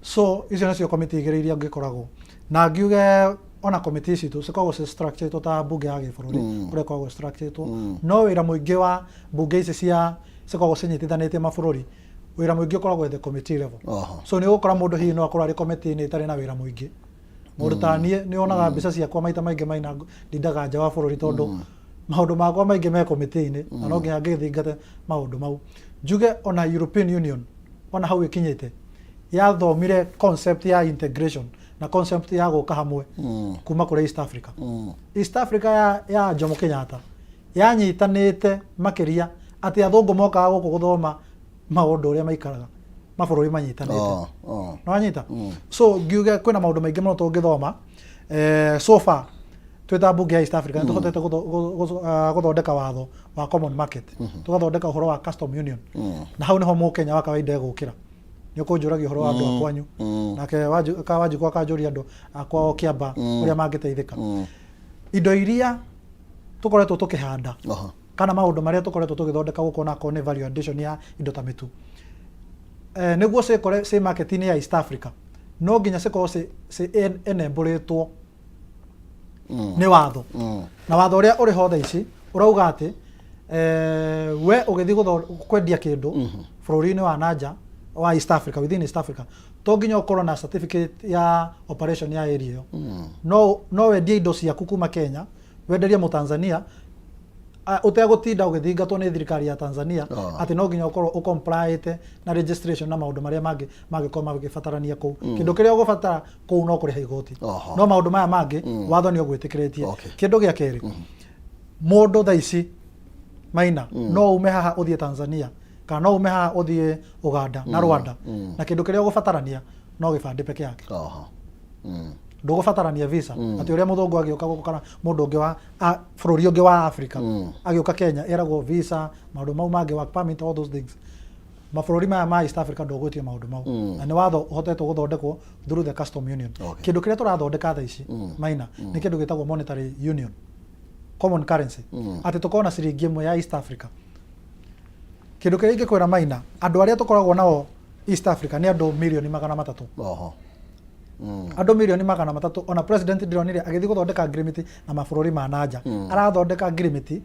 so icio nĩcio committee igĩrĩ iria ngĩkoragwo na ngiuge ona committee citũ cikoragwo structured ta bunge ya gĩbũrũri ũrĩa ikoragwo structured no wĩra mũingĩ wa bunge ici cia cikoragwo cinyitithanĩtie mabũrũri wĩra mũingĩ ũkoragwo at the committee level so nĩ gũkora mũndũ hihi no akorwo arĩ committee-inĩ ĩtarĩ na wĩra mũingĩ mũndũ ta niĩ nĩ onaga mbica ciakwa maita maingĩ maina ndindaga nja wa bũrũri tondũ maũndũ makwa maingĩ me committee-inĩ na no nginya ngĩthingate maũndũ mau njuge ona European Union ona hau ĩkinyĩte yathomire concept ya integration na concept ya gũka hamwe kuma kũrĩ East Africa East Africa ya Jomo Kenyatta yanyitanĩte makĩria atĩ athũngũ mokaga gũkũ gũthoma maũndũ ũrĩa maikaraga mabũrũri manyitanĩte no anyita so ngiuge kwĩna maũndũ maingĩ mũno tũngĩthoma so far twĩta bunge ya East Africa nĩ tũhotete gũthondeka watho wa common market tũgathondeka ũhoro wa custom union na hau nĩho Mũkenya wa kawaida egũkĩra nĩ ũkũnjũragia ũhoro wa andũ akwanyu nake Wanjikũ akanjũria andũ akwao Kĩamba ũrĩa mangĩteithĩka indo iria tukoretwo tukihanda kana maundu maria tukoretwo tugithondeka gukona ko ne value addition ya indo ta mitu niguo se market ya East Africa no nginya se ko se enabletwo ni watho na watho uria uri ho thaa ici urauga ati we ugithi kwendia kindu bururi-ini wa nanja wa East Africa, within East Africa, to nginya ukorwo na certificate ya operation ya area yo no wendie indo ciaku kuma Kenya wenderie mu Tanzania utegutinda ugithingatwo ni thirikari ya Tanzania ati no nginya ukorwo ucompliant na registration na maundu maria mangikorwo magibatarania ku kindu kiria ugubatara ku no kuriha igoti no maundu maya mangi watho ni ugwitikiritie kindu gia keri mundu thaa ici Maina no ume haha uthie Tanzania kana no ume haha uthie Uganda na Rwanda na kindu kiria ugubatarania no gibande peke yake ndugubatarania visa ati uria muthungu agioka gukana mundu ungi wa bururi ungi wa Africa agioka Kenya eragwo visa maundu mau mangi work permit all those things mabururi maya ma East Africa ndugwitie maundu mau na ni watho uhotetwo guthondekwo through the custom union kindu kiria turathondeka thaa ici Maina ni kindu gitagwo monetary union common currency ati tukona ciringi imwe ya East Africa kindu kiria ingikwira Maina andu aria tukoragwo nao East Africa ni andu milioni 300 andu milioni 300 ona president ndironire agithi guthondeka agreement na mabururi ma nanja arathondeka agreement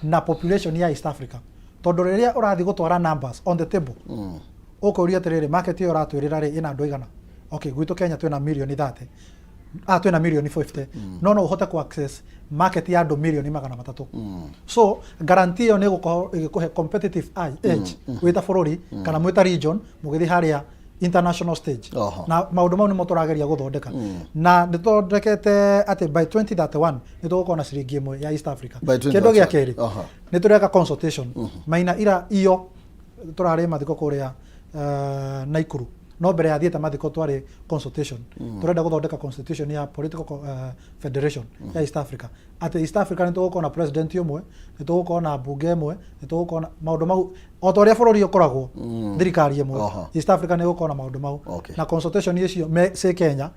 na population ya East Africa tondu riria urathi gutwara numbers on the table ukuria atiriri market iyo ratwirira ri ina andu igana okay gwitu Kenya twina milioni 30 twina milioni 50 no uhote ku access market ya andu milioni 300 so guarantee yo ni gukorwo igikuhe competitive edge wita bururi kana mwita region mugithi haria international stage na maundu mau ni moturageria guthondeka na ndithondekete ati by 2031 ni tugukona ciringi imwe ya East Africa kindu gia keri ni tureka consultation Maina ira iyo turare mathiko kuria Naikuru no mbere ya thiete mathiko twari consultation turenda guthondeka constitution ya political federation ya East Africa ati East Africa ni tugukona president umwe ni tugukona bunge imwe ni tugukona maundu mau otoria bururi ukoragwo thirikari imwe East Africa ni gukona maundu mau na consultation icio se Kenya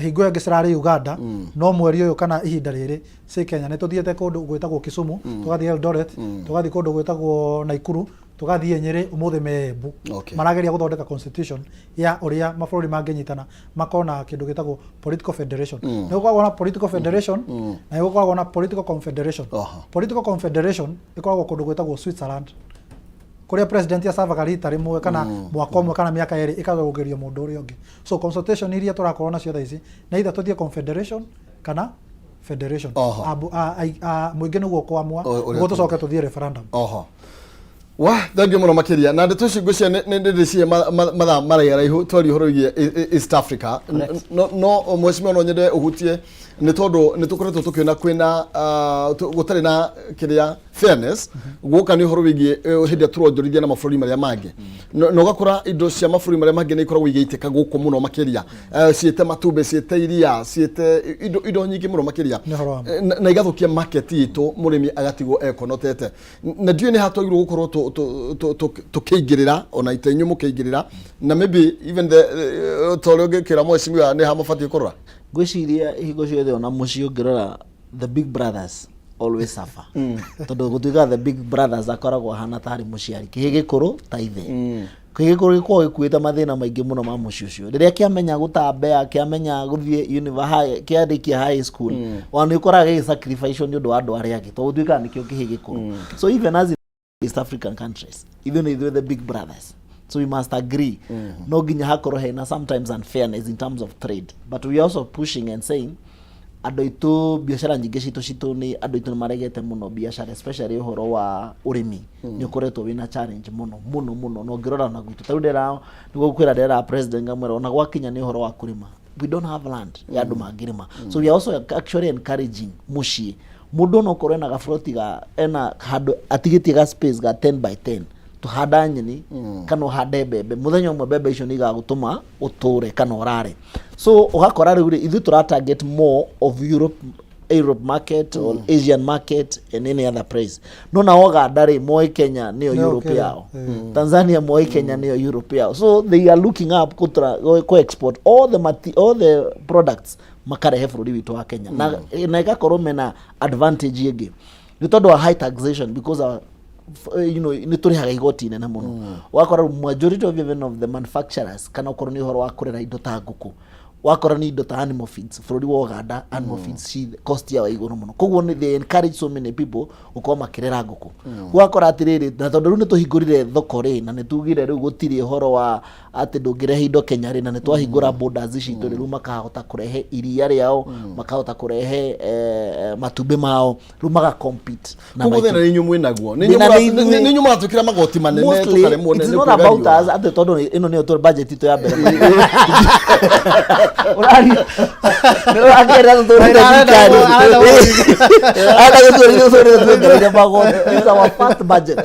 hingo yangi cirari Uganda no mweri uyu kana ihinda riri se Kenya ni tuthiete kundu gwitagwo Kisumu tugathie Eldoret tugathie kundu gwitagwo Naikuru tugathie Nyeri umuthi Meembu marageria guthondeka constitution ya uria mabururi manginyitana makona kindu gitagwo political federation ni gukoragwo na political federation na ni gukoragwo na political confederation political confederation ikoragwo kundu gwitagwo Switzerland kuria president ya sava rita rimwe kana mwaka umwe kana miaka eri ikagugerio mundu uri ungi so consultation iria turakorwo nacio thaa ici na itha tuthie confederation kana federation muingi niguo kwamwa niguo tucoke tuthie referendum wa thank you muno makiria na ndeto cigucia ndiricie mathaa maraihu twari horo igie East Africa no mweshimio no nyende uhutie ni tondu ni tukoretwo tukiona kwina gutari na kiria fairness guka ni horo igie hindi turonjorithia na mabururi maria mangi no gakora indo cia mabururi maria mangi ni ikoragwo igiteka guku muno makiria ciete matumbe ciete iria ciete indo nyingi muno makiria na igathukia market itu murimi agatigwo ekonotete na ndiye ni hatwagirwo gukorwo tukiingirira ona itenyu mukiingirira na maybe even the tole ngikira mweshimio ni hamufati kurora gwiciria hingo ciothe ona mucio ngirora the big brothers always suffer tondu gutwiga the big brothers akoragwo hana tari muciari kihigikuru ta ithe kihigikuru gikwo gikuita mathina maingi muno ma mucio cio riria kiamenya gutambea kiamenya guthie university kiandikia high school wanu ikoraga gi sacrifice ni undu wa andu aria angi to gutwiga nikio kihigikuru so even as East African countries even with the big brothers so we must agree no ginya hakoro hena sometimes unfairness in terms of trade but we are also pushing and saying andu itu biashara nyingi citu ni andu itu maregete muno biashara especially uhoro wa urimi ni ukoretwo wina challenge muno no ngirora na gwitu taudera niguo kwira dera president ngamwera ona gwakinya ni uhoro wa kurima we don't have land ya andu mangirima so we are also actually encouraging mushi mundu no korena ga froti ga ena hado atigitie ga space ga 10 by 10 tuhanda nyeni kana hande bebe muthenya umwe bebe icio ni gagutuma uture kana urare so ugakora riu ithu tura target more of Europe market or Asian market and any other place no na Uganda ri moi Kenya niyo Europe yao Tanzania moi Kenya niyo Europe yao so they are looking up ko export all the products makarehe bururi witu wa Kenya na igakorwo mena advantage igi ni tondu wa high taxation because you know ni turihaga igoti nene muno wakora majority of even of the manufacturers kana ukorwo ni horo wa kurera indo ta nguku wakora ni indo ta animal feeds bururi wa Uganda animal feeds cost ya iguru muno koguo ni they encourage so many people uko makirera nguku wakora atiriri na tondu ni tuhingurire thoko ri na ni tugire riu gutiri horo wa ati ndungirehe indo Kenya ri na ni twahingura borders ici tu riu makahota kurehe iria riao makahota kurehe matumbi mao riu maga compete na kuguthena ni nyumu inaguo ni nyumu atukira magoti manene tukaremwo it's not about us ati tondu ino ni to budget ito ya mbere urari no agera ndo ndikari it's our first budget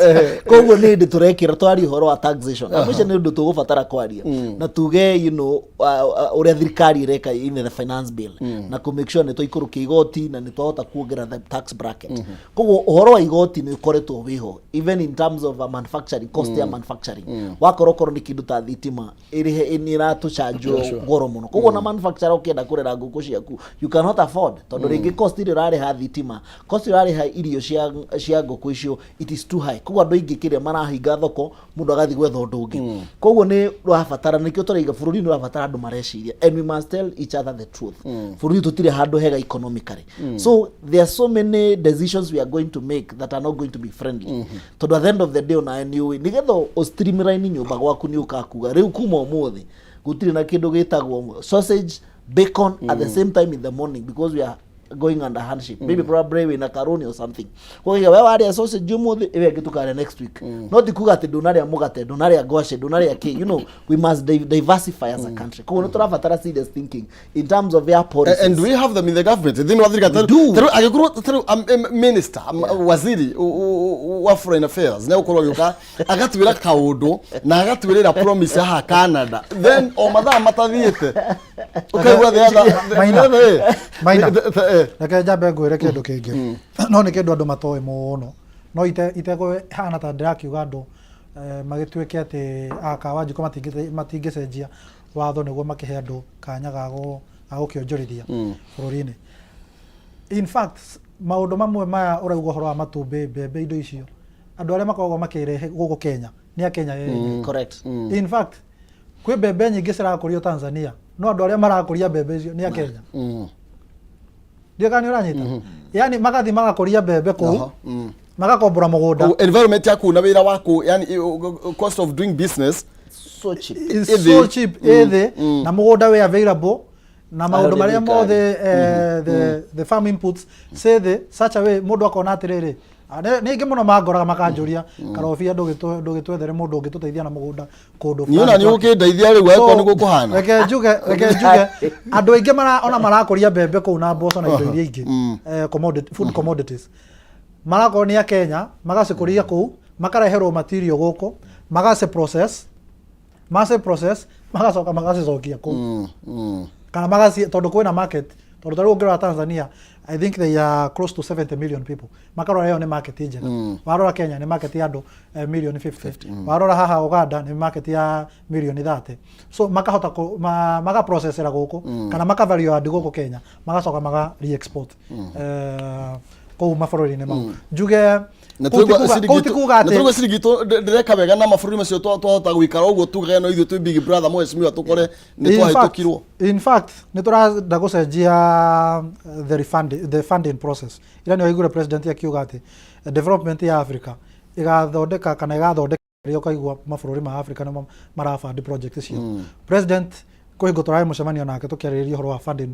koguo ni ndi turekira twari horo wa taxation amwisha ni ndu tugubatara kwaria na tuge you know uria thirikari reka in the finance bill na ku make sure ni twaikurukia igoti na ni twahota kuongera the tax bracket koguo horo wa igoti ni ukoretwo wiho even in terms of manufacturing cost ya manufacturing wakorokoro ni kindu ta thitima irihe ni ratu charge goro muno koguo na manufacturer ukienda kurera nguku ciaku you cannot afford tondu ringi cost iri rari ha thitima cost rari ha irio cia nguku icio it is too high koguo andu ingi kiria marahinga thoko mundu agathi gwetha undu ungi koguo ni rabatara nikio turaiga bururi ni rabatara andu mareciria and we must tell each other the truth bururi tutire handu hega economically so there are so many decisions we are going to make that are not going to be friendly tondu at the end of the day na anyway nigetho o streamline nyumba gwaku ni ukakuga riu kuma umuthi gutire na kindu gitagwo sausage bacon at the same time in the morning because we are going under handshake maybe probably with macaroni or something kwa hiyo wewe aria sausage jumuthi iwe gitukare next week not kuga ati donaria mugate donaria ngwashe donaria ke you know we must diversify as a country kwa hiyo turabatara serious thinking in terms of air policies and we have them in the government then wathirikari tero agikuru tero minister waziri wa foreign affairs na ukorwo yuka agatwira kaundu na agatwirira promise ha Canada then o mathaa matathiete ukaigwa maina reke njambe ngwire kindu kingi no ni kindu andu matoe muno no itegwe hana ta ndirakiuga andu magituike ati akawanjiko matingicenjia watho niguo makihe andu kanya gagukionjorithia bururi-ini in fact maundu mamwe maya uraigwa horo wa matumbi mbembe indo icio andu aria makoragwo makirehe guku Kenya ni a Kenya correct in fact kwi mbembe nyingi cirakurio Tanzania no andu aria marakuria mbembe icio ni a Kenya ndio kani uranyita yani magathi magakuria mbembe kuu magakombora mugunda environment yaku na wira waku yani cost of doing business so cheap is so cheap na mugunda we available na maundu maria mothe the farm inputs say the such a way mundu akona atiriri ni ingi muno mangoraga makanjuria karofi andu gitwethere mundu ungituteithia na mugunda kundu ni ona ni ukindeithia riu eko ni gukuhana reke njuge andu aingi ona marakuria mbembe kuu na mboco na indo iria ingi commodity food commodities marako ni a Kenya magacikuria kuu makareherwo material guku magace process magacoka magacicokia kuu kana magaci tondu kwina market tondu taru ngira Tanzania I think they are close to 70 million people makarora yo ni market njega warora Kenya ni market ya andu million 50 warora haha Uganda ni market ya million 30 so makahota maga processera guku kana makavalue andi guku Kenya magacoka maga re-export ko mabururi-ini mau njuge natugo sirigito direka wega na mabururi macio twahota gwikara uguo tuge no ithu tu big brother mwesimiwa tukore ni twahitukirwo in fact ni turada gucenjia the funding process ira ni waigure president akiuga ati development ya Africa igathondeka kana igathondeka rio kaigwa mabururi ma Africa no marafund project icio president kuhingo turai mucemanio nake tukiarĩrĩria horo wa funding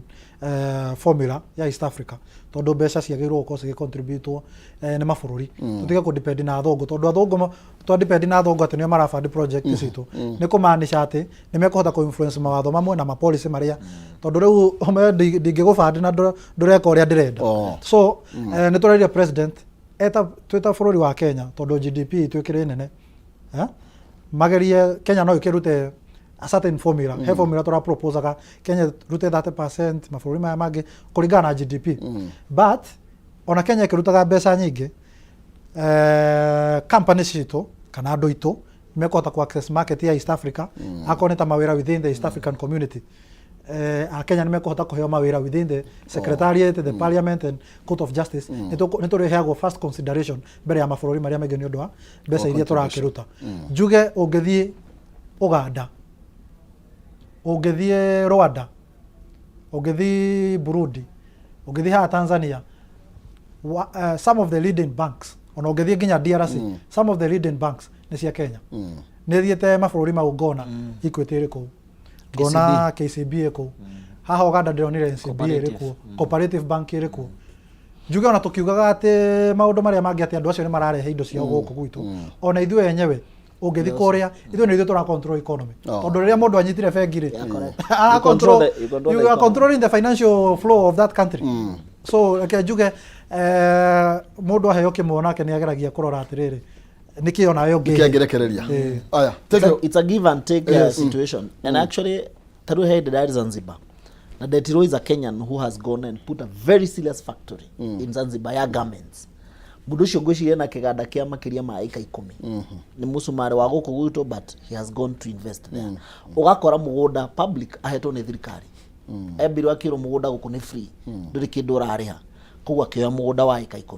formula ya East Africa tondu mbeca ciagĩrĩirwo gũkorwo cigĩcontributwo nĩ mabũrũri tutige kũdepend na athũngũ tondu athũngũ twandepend na athũngũ atĩ nĩo marafund project citũ nĩ kũmaanisha atĩ nĩ mekũhota kũ-influence mawatho mamwe na mapolicy marĩa tondu rĩu ndingĩgũbandi na ndũreka ũrĩa ndĩrenda so nĩ tũrairia president twĩta bũrũri wa Kenya tondu GDP twĩkĩrĩ nene magerie Kenya no ĩkĩrute a certain formula he formula tora proposaga Kenya rute 30% mabũrũri maya mangĩ kũringana na GDP but ona Kenya ĩkĩrutaga mbeca nyingĩ companies citũ kana andũ itũ mekũhota ku access market ya East Africa akorwo nĩ ta mawĩra within the East African community a Kenya nimekuhota kuheo mawira within the secretariat, the parliament and court of justice nitureheagwo first consideration mbere ya mabũrũri maria mengĩ nĩ ũndũ wa mbeca iria tũrakĩruta. Njuge ũngĩthiĩ Uganda, ũngĩthiĩ Rwanda, ũngĩthiĩ Burundi, ũngĩthiĩ haha Tanzania, some of the leading banks, ona ũngĩthiĩ nginya DRC, some of the leading banks nĩ cia Kenya. Nĩ thiĩte mabũrũri mau ngona Equity ĩrĩ kũu, ngona KCB ĩrĩ kũu, haha Uganda ndĩronire NCBA ĩrĩ kuo, Cooperative Bank ĩrĩ kuo. Njuge ona tũkiugaga atĩ maũndũ marĩa mangĩ atĩ andũ acio nĩ mararehe indo ciao gũkũ gwitũ, ona ithuĩ enyewe ũngĩthi kũrĩa ithuĩ nĩ ithuĩ tũra control economy, tondũ rĩrĩa mũndũ anyitire bengi rĩ, you are controlling the financial flow of that country. So reke njuge mũndũ aheo kĩmwe nake nĩ ageragia kũrora atĩrĩrĩ nĩkĩ ona yo ngĩrekereria. Aya, it's a give and take situation. And actually Taru head that Zanzibar. Now Detiro is a Kenyan who has gone and put a very serious factory in Zanzibar ya garments. Mundu ucio ngwiciria na kiganda kia makiria ma eka 10. Ni musumari wa guku gwito, but he has gone to invest there. Ugakora mugunda public ahetwo ni thirikari. Ebirwo akiro mugunda guku ni free. Nduri kindu rariha. Kugwa kioya mugunda wa eka 10.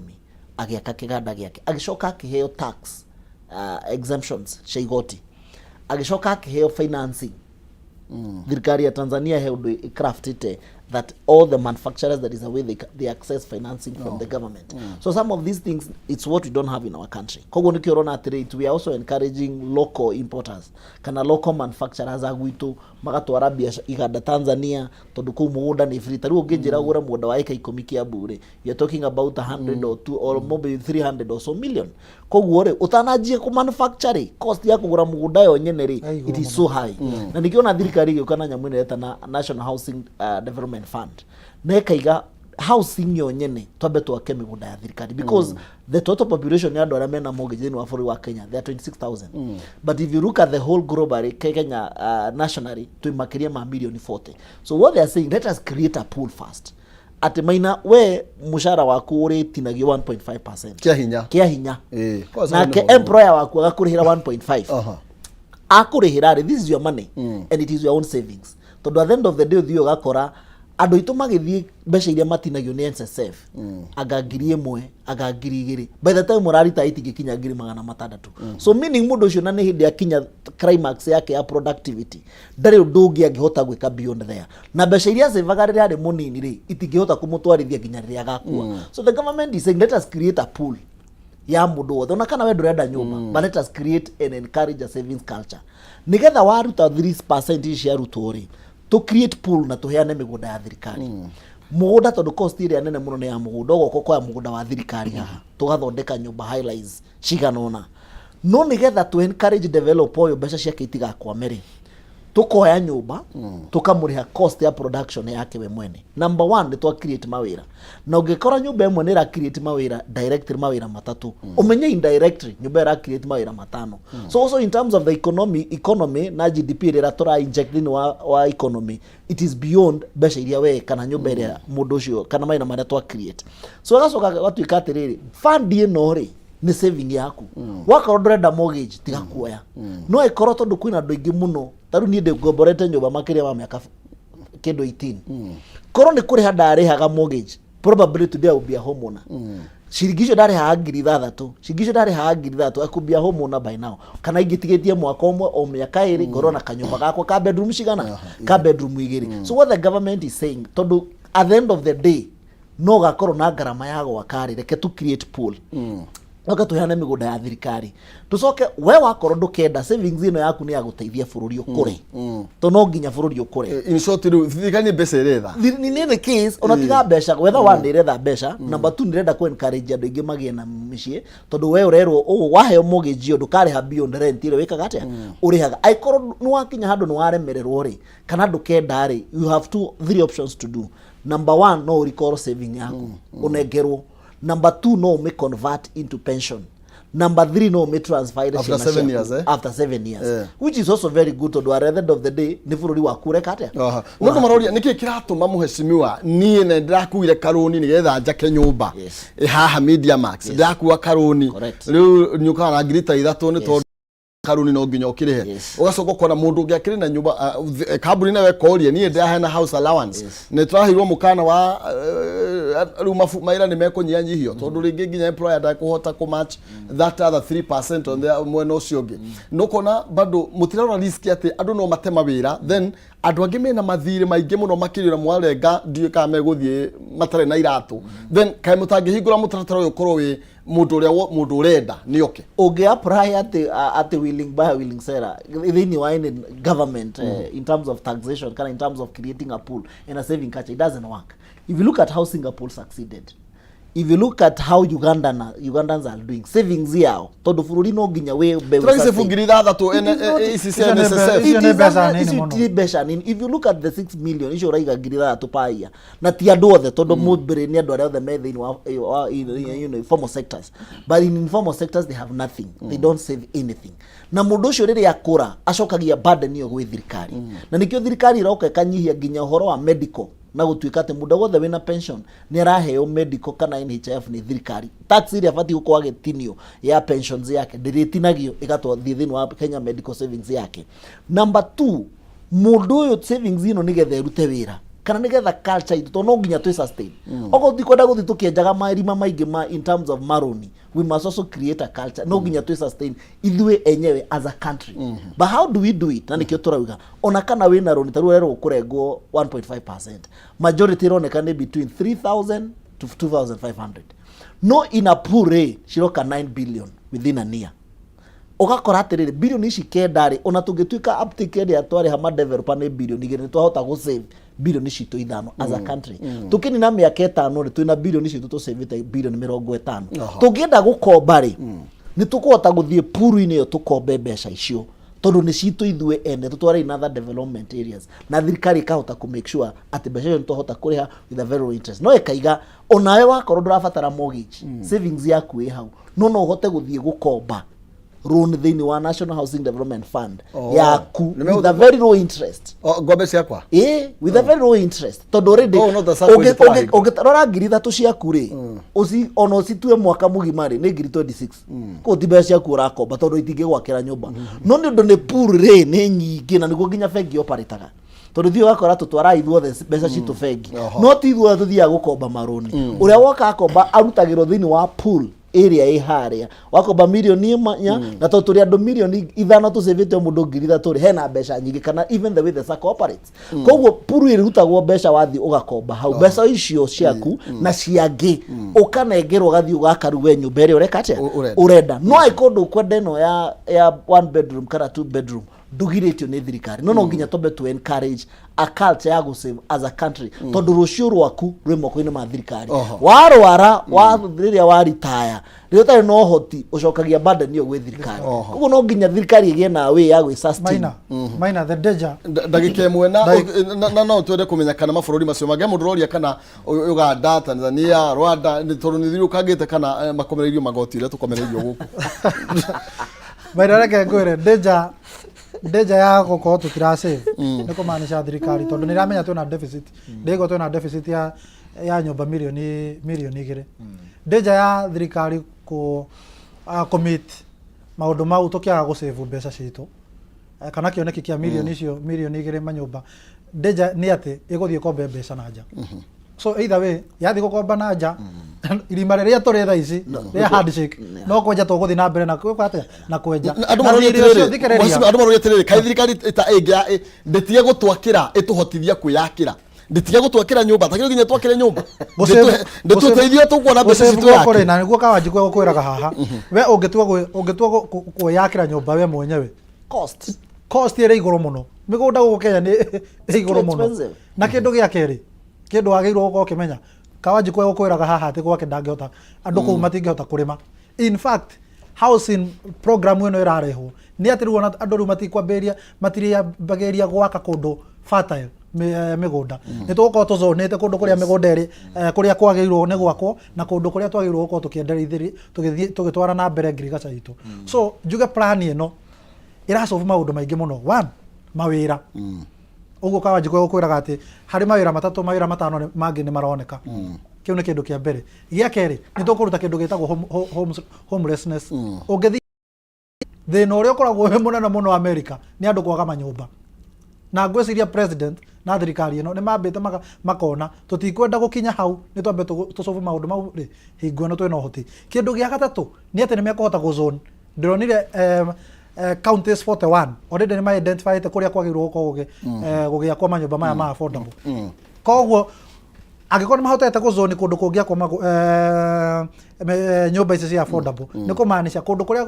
Agiaka kiganda giake. Agicoka akiheo tax exemptions cia igoti. Agicoka akiheo financing. Thirikari ya Tanzania held crafted that all the manufacturers that is away they access financing from the government. So some of these things, it's what we don't have in our country. Kogo nikiorona trade, we are also encouraging local importers, kana local manufacturers agwitu magatwara biashara iganda Tanzania tondu ku mugunda ni free. Tari unginjira gura mugunda wa eka 10 kia bure, you're talking about 100 or 2 or maybe 300 or so million. Kogo re utanajie ku manufacture cost ya kugura mugunda yo nyene ri, it is so high. Na nikiona thirikari gikana nyamwine eta na National Housing Development Fund nekaiga housing yo nyene twabe twake migunda ya thirikari, because the total population ya andu aria mena mortgage in wa bũrũri wa Kenya, they are 26,000. But if you look at the whole globally, Kenya nationally to makiria ma million 40. So what they are saying, let us create a pool first. Ati maina we mushara waku uri tinagio 1.5% kia hinya na ke employer waku agakurihira 1.5 akurihira, this is your money and it is your own savings. Tondu at the end of the day thio gakora andu itu magithie mbeca iria matinagio ni NSSF agangiri imwe agangiri igiri, by the time murarita itingikinya ngiri 600. So meaning mundu ucio na ni hindi akinya climax yake ya productivity ndari undu ungi angihota gwika beyond there, na mbeca iria sevaga riri ari munini ri itingihota kumutwarithia nginya riri agakua. So the government is saying let us create a pool ya mundu wothe ona kana we ndurenda nyumba, but let us create and encourage a savings culture nigetha waruta 3% cia ruto ri to create pool na tuheane migunda ya thirikari. Mugunda tondu cost iria nene muno ni ya mugunda goko kwa mugunda wa thirikari haha tugathondeka nyumba highlights ciganona, no nigetha to encourage develop oyo mbeca ciake itigakwa meri tukoya nyumba tukamuriha cost ya production yake we mwene. Number 1 ni to create mawira, na ungikora nyumba imwe ni ra create mawira directly mawira matatu, umenye indirectly nyumba ra create mawira matano. So also in terms of the economy na GDP ira tora inject in wa economy, it is beyond besha iria we kana nyumba ira mundu ucio kana maina maria to create. So gacoka gatuika atiriri fund ino ri ni saving yaku wakorwo ndurenda mortgage tiga kuoya no ikorwo tondu kwina andu aingi muno taru ni ndegomborete nyumba makiria ma miaka kendo 18 korwo ni kuriha ndarihaga mortgage probably today will be a homeowner. Shirigisho ndarihaga 6,000 shirigisho ndarihaga 6,000 I could be a homeowner by now, kana ingitigetie mwaka umwe o miaka 2 ngoro na kanyumba gakwa ka bedroom cigana ka bedroom 2. So what the government is saying, tondu at the end of the day no gakorwo na garama ya gwakari, reke to create pool oka tuhane migunda ya thirikari tucoke we wakorwo ndukenda savings ino yaku ni ya guteithia bururi ukure to no nginya bururi ukure. In short thirikari mbeca iretha ni the case ona tiga mbeca whether one iretha mbeca number 2 nirenda ku encourage andu ingi magie na micii tondu we urerwo waheo mortgage yo ndukariha beyond rent ile wikaga atia urihaga aikorwo ni wakinya handu ni waremererwo ri kana ndukenda ri, you have 3 options to do. Number 1 no recall saving yaku unengerwo. Number 2 no me convert into pension. Number 3 no me transfer it after 7 years after 7 years which is also very good to do. At the end of the day ni bururi wa kureka atia no maroria niki kiratuma muheshimiwa nie na ndakuire karoni ni getha njake nyumba haha Media Max ndakuwa karoni riu nyuka na ngirita 3 ni karuni no nginya ukirihe ugacoka ukona mundu ngiakiri na nyumba kambuni na wekoria nie ndahena house allowance ne twahirwo mukana wa ruma maira ni mekunyanyihio tondu ringi nginya employer ndakuhota ku match that other 3% on the mwena ucio ngi nukona bado mutirona risk ati andu no matema wira then andu angi mena mathire maingi muno makirira mwarenga ndiye ka meguthie matare na iratu then kai mutangihingura mutaratara uyu korwo wi mundu urenda ni oke oge apply at willing buy willing seller thini wa in government in terms of taxation kind in terms of creating a pool and a saving culture, it doesn't work. If you look at how Singapore succeeded, if you look at how Ugandans are doing savings yao todo fururi no ginya we be Trace Rikiratha to NSSF. If you look at the 6 million issue Rikiratha to paya na ti andu othe todo mudbere ni andu aria othe me in informal sectors, but in informal sectors they have nothing, they don't save anything. Na mundu ucio riri akura acokagia burden yo gwi thirikari na nikio thirikari iroka kanyihia ginya horo wa medical na gutuika ate muda wothe wina pension ni araheo medical kana NHIF ni thirikari tax iria fati guko agetinio ya pensions yake ndiritinagio igatwa thithini wa Kenya medical savings yake. Number 2, mundu uyu savings ino nigethe rute wira kana nigetha culture itu no nginya twi sustain oko thikwenda guthi tukienjaga marima maingi ma in terms of maroni, we must also create a culture no nginya twi sustain ithwe enyewe as a country. But how do we do it? Na nikio turauga ona kana wina roni taru rero kurengwo 1.5%, majority roneka ni between 3,000 to 2,500, no in a pool shiroka 9 billion within a year. Ugakora atiriri bilioni ici kendari ona tungituika uptake ya twari hama developer ni bilioni igiri twahota go save bilioni ici tu ithano as a country. Tukini na miaka 5 ri twina bilioni ici tu save bilioni 50. Tungienda gukomba ri ni tukuhota guthie puru ini yo tukombe mbeca icio tondu ni citu ithwe ende tutware in other development areas na thirikari kahota ku make sure ati mbeca icio tuhota kuriha with a very low interest. No ekaiga onawe wakorwo ndurabatara mortgage savings yaku i hau no uhote guthie gukomba loan thini wa National Housing Development Fund yaku with a very low interest. Gombe ciakwa with a very low interest tondu already ogetarora ngiri 3 ciaku ri uci ono citue mwaka mugima ri ni ngiri 26 ko ti mbeca ciaku urakomba tondu itinge gwakira nyumba no ni undu ni pool ri ni nyingi na niguo nginya bengi operataga tondu thio wakora tutwara ithuothe mbeca citu bengi no ti ithuothe tuthia gukomba maroni uria woka akomba arutagirwo thini wa pool area iharia wakomba milioni imanya na to turi andu milioni 5 tu savete mundu ngiri 3 hena mbeca nyingi kana even the way the circle operates koguo puru irutagwo mbeca wathi ugakomba hau mbeca icio ciaku na ciangi ukanengerwo gathi ugakaru we nyumba iri urekate urenda no aikondu kwenda no ya 1 bedroom kana 2 bedroom dugiretio ni thirikari no nginya tobe to encourage a culture ya gusave as a country tondu rucio rwaku rwi moko-ini ma thirikari warwara riria wa retire rio tari no hoti ucokagia burden yo gwi thirikari koguo no nginya thirikari igie na way ya gwi sustain maina the danger ndagike mwe na no twende kumenya kana mabururi macio mangĩ mundu roria kana Uganda Tanzania Rwanda tondu ni thiru kagite kana makomereirio magoti ile tukomereirio guku maina reke ngwire danger ya goko tutira save ni kumaanisha thirikari tondu niramenya twina deficit ndego twina deficit ya nyumba milioni 2. Danger ya thirikari ku commit maundu mau tukiaga go save mbeca citu kana kioneki kia milioni icio milioni 2 manyumba danger ni ati iguthie kombe mbeca na nja so either way yathi gukomba na nja irima riria turi tha ici ria handshake no kwenja tuguthi na mbere na kwate na kwenja andu maroria tiriri kai thirikari ta engia ndetie gutwakira ituhotithia kuyakira ndetie gutwakira nyumba takiro nginya twakire nyumba ndetuteithia tukuona mbeca citu yakire na niguo kawanji kwe gukwiraga haha we ungetua kuyakira nyumba we mwenyewe cost ire iguru muno migunda guku Kenya ni iguru muno na kindu gia keri kindu wageirwo guko kimenya kawanji kwe gukwiraga haha ati gwake ndangihota andu ku matingihota kurima. In fact housing program ino irarehwo ni ati ruona andu ru matikwamberia matiria bageria gwaka kundu fertile migunda ni tugukorwo tuzonete kundu kuria migunda iri kuria kwageirwo ni gwakwo na kundu kuria twageirwo gukorwo tukiendereithiri tugitwara na mbere agriculture itu so njuge plan ino irasolve maundu maingi muno. 1 mawira uguo kawanji kwe gukwiraga ati hari mawira 3 mawira 5 mangi ni maroneka kiu ni kindu kia mbere. Gia keri ni tukuruta kindu gitagwo homelessness ungethi thina uria ukoragwo we munene muno America ni andu kwaga manyumba na ngwiciria president na thirikari ino ni mambite makona tutikwenda gukinya hau ni twambe tucovu maundu mau ri hingo no twina uhoti kindu gia gatatu ni ati ni mekuhota guzone ndironire counties 41 already ni ma identify te kuria kwagirwo gugia kwa manyumba maya ma affordable koguo angĩkorwo mahotete kuzone kundu kungia kwa nyumba ici cia affordable ni kumaanisha kundu kuria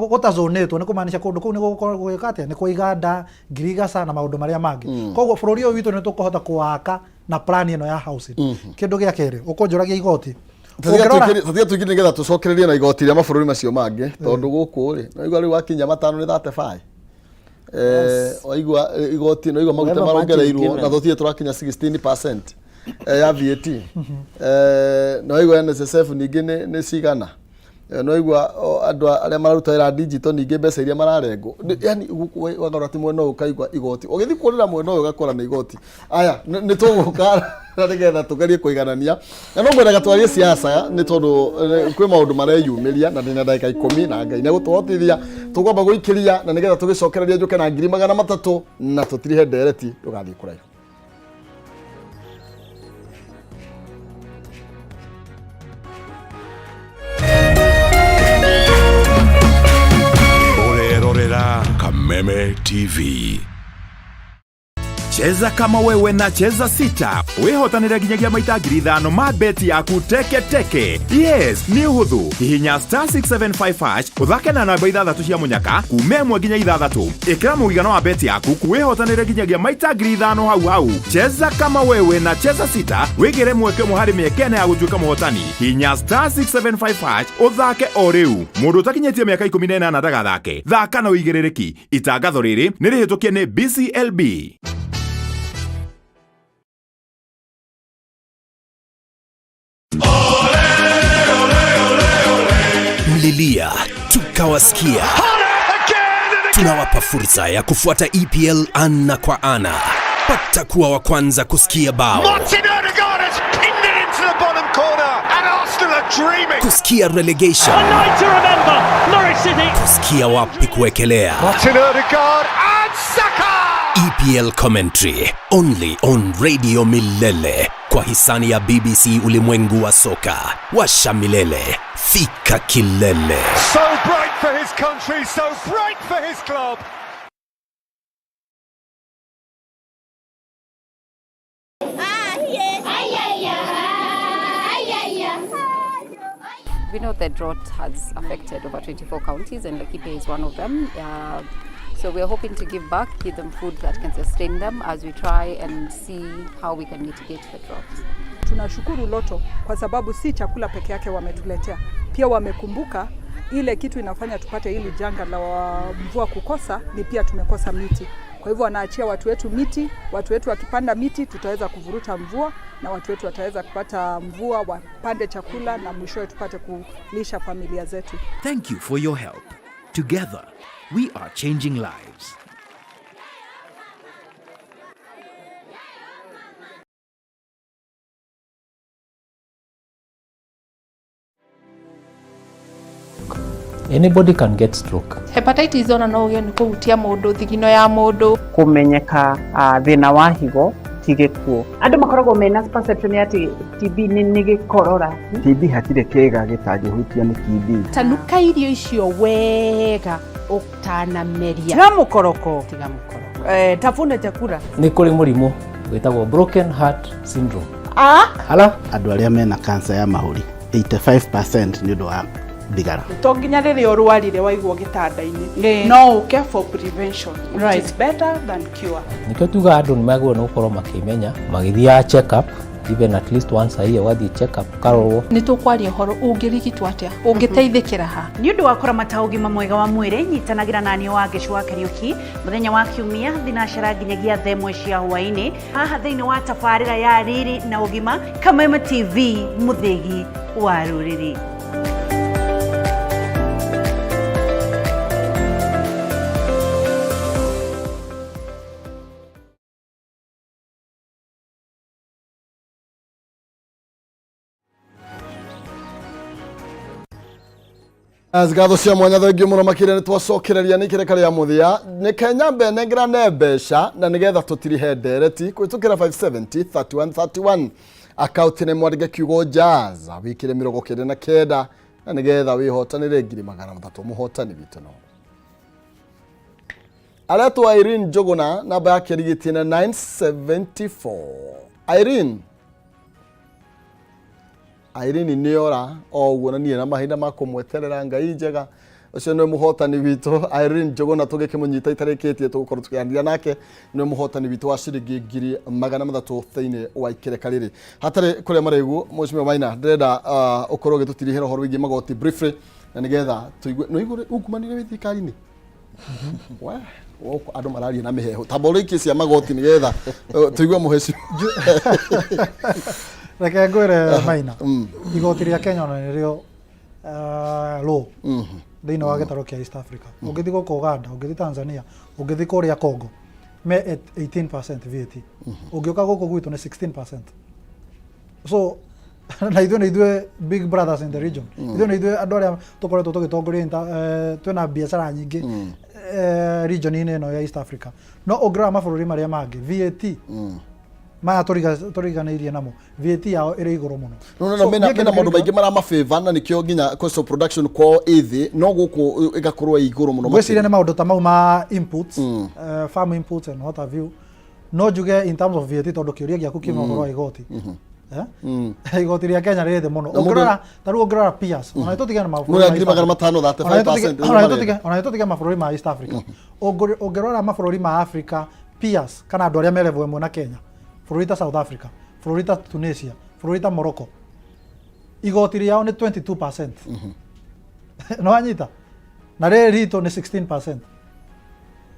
gutazonetwo ni kumaanisha kundu kuu ni gugika atia ni kuiganda ngirigaca na maundu maria mangi koguo bururi uyu witu ni tukuhota kuwaka na plan ino ya housing kindu gia keri ukonjuragia igoti Tatia tuingire nigetha tucokererie na igoti ria mabũrũri macio mangi tondu guku ri no igwa ri wakinya matano ni 35 oigwa igoti no igwa maguta marongereirwo na thuthie turakinya 16% ya VAT no igwa NSSF ningi ni cigana no igwa andu aria mararuta wira digital ningi mbeca iria mararengwo yani wagora ti mwena ukaigwa igoti ugithi kurira mwena uyu gakora na igoti aya ni tuguka na nigetha tugerie kuiganania na no ngwenda gatwarie siasa ni tondu kwi maundu mareyumiria na ndina ndagika 10 na Ngai ni gutuhotithia tugomba guikiria na nigetha tugicokereria njuke na 300 na tutirihe ndereti tugathii kuraihu. Kameme TV. Cheza kama wewe na cheza sita. Wihotanire ginyagia maita 5,000 ma beti yaku teke teke. Yes, ni uhuthu. Hihinya *675# uthake na namba 6 cia munyaka kume 1 nginya 6. Ikira muigano wa beti yaku kuwihotanire ginyagia maita 5,000 hau hau. Cheza kama wewe na cheza sita. Wigire mweke muhari miekene ya gutuika muhotani. Hihinya *675# uthake o riu. Mundu utakinyetie miaka 18 ndagathake. Thaka na uigirereki. Itangatho riri ni rihitukie ni BCLB. Mlilia tukawasikia, tunawapa fursa ya kufuata EPL ana kwa ana. Pata kuwa wa kwanza kusikia bao, kusikia relegation, kusikia wapi kuwekelea. EPL commentary only on Radio Milele kwa hisani ya BBC Ulimwengu wa Soka. Washa milele, fika kilele. So bright for his country, so bright for his club. We know that drought has affected over 24 counties and Laikipia is one of them. So we are hoping to give back, give them food that can sustain them as we try and see how we can mitigate the drought. Tunashukuru Loto kwa sababu si chakula peke yake wametuletea. Pia wamekumbuka ile kitu inafanya tupate hili janga la mvua kukosa ni pia tumekosa miti. Kwa hivyo wanaachia watu wetu miti, watu wetu wakipanda miti tutaweza kuvuruta mvua na watu wetu wataweza kupata mvua, wapande chakula na mwishowe tupate kulisha familia zetu. Thank you for your help. Together, we are changing lives. Anybody can get stroke. Hepatitis ona no uge ni kuhutia mundu thigino ya mundu. Kumenyeka thina wa higo tigikuo. Andu makoragwo mena perception ati TB ni gikorora. TB hatire kega gitangihutia ni TB. Tanuka irio icio wega utanameria. Tiga mukoroko. Tafuna chakula. Ni kuri murimu witagwo broken heart syndrome. Hala andu aria mena cancer ya mahuri 85% ni ndo wa thigara. To nginya riri urwarire waigwo gitanda-ini no uke for prevention, right? It's better than cure. Nikio tuga andu ni magwo no gukorwo makimenya magithia check up even at least once a year wathi check up karorwo. Ni tukwaria horo ungirigitwo atia ungiteithikira ha ni undu wa kuramata ugima mwega wa mwiri nyitanagira nani wa Gicua Kariuki muthenya wa kiumia thinacera nginyagia themwe cia hwaini haha thiini wa tabarira ya Ruriri na ugima Kameme TV muthigi wa Ruriri. Ngatho cia mwanya thengio muno makire nitwacokereria ni kireka ria muthia ni Kenya benengra ne besha na nigetha tutirihe ndereti kwitukira 570 3131 account ne mwarige kiugo jaza wikire 29 na nigetha wihotanire ngiri 300 muhotani bitu no aletwa Irene Jogona namba yake rigiti na 974 Irene niora oguo na nie na mahinda makumweterera ngai njega ucio no muhotani witu Irene Jogona tugikimunyita itareketie tugukorwo tukiandia nake no muhotani witu wa ciringi ngiri 300 thiini wa ikereka riri hatari kuria maregu mucime maina ndenda ukorwo gitutirihe roho rwingi magoti briefly na nigetha tuigue no igure ukumanire withi kari-ini wa andu mararia na miheho taboriki cia magoti nigetha tuigue muheci reke ngwire maina igoti ria Kenya na nirio low thĩinĩ wa gĩtarũ kĩa East Africa ũngĩthi gũkũ Uganda ũngĩthi Tanzania ũngĩthi kũrĩa Congo me 18% VAT ũngĩũka gũkũ gwitũ nĩ 16%. So na ithuĩ big brothers in the region ithuĩ nĩ ithuĩ andũ arĩa tũkoretwo tũgĩtongoria twĩna biacara nyingĩ region-inĩ ĩno ya East Africa no ũngĩrora mabũrũri marĩa mangĩ VAT maya tũriganĩirie namo VAT yao ĩrĩ igũrũ mũno. No mena maũndũ maingĩ maramafavor na nĩkĩo nginya cost of production kwao ĩthĩ no gũkũ ĩgakorwo igũrũ mũno. Gwĩciria nĩ maũndũ ta mau ma inputs farm inputs and what have you no njuge in terms of VAT tondũ kĩũria gĩaku kiuma ũhoro wa igoti igoti rĩa Kenya rĩ thĩ mũno. Ũngĩrora tarĩu ũngĩrora peers ona tũtige na mabũrũri ona tũtige mabũrũri ma East Africa ũngĩrora mabũrũri ma Africa peers kana andũ arĩa me level ĩmwe na Kenya bũrũri ta South Africa, bũrũri ta Tunisia, bũrũri ta Morocco igoti rĩao nĩ 22%. No anyita na rĩrĩ ritũ nĩ 16%.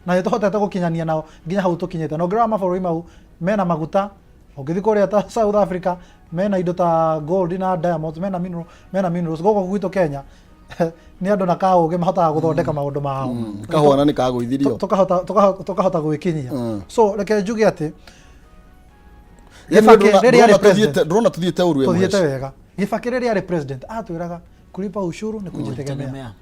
Na nĩtũhotete gũkinyania nao nginya hau tũkinyĩte. Na ũngĩrora mabũrũri mau mena maguta ũngĩthi kũrĩa ta South Africa mena indo ta gold na diamonds mena minerals gũkũ gwitũ Kenya nĩ andũ na kaũgĩ mahotaga gũthondeka maũndũ mao kahũa na nĩ kagũithirio tũkahota gwĩkinyia. So reke njuge atĩ Drona tuthiete uru ĩmwe tuthiete wega Gibaki rĩrĩa arĩ president atwĩraga kulipa ushuru ni kujitegemea.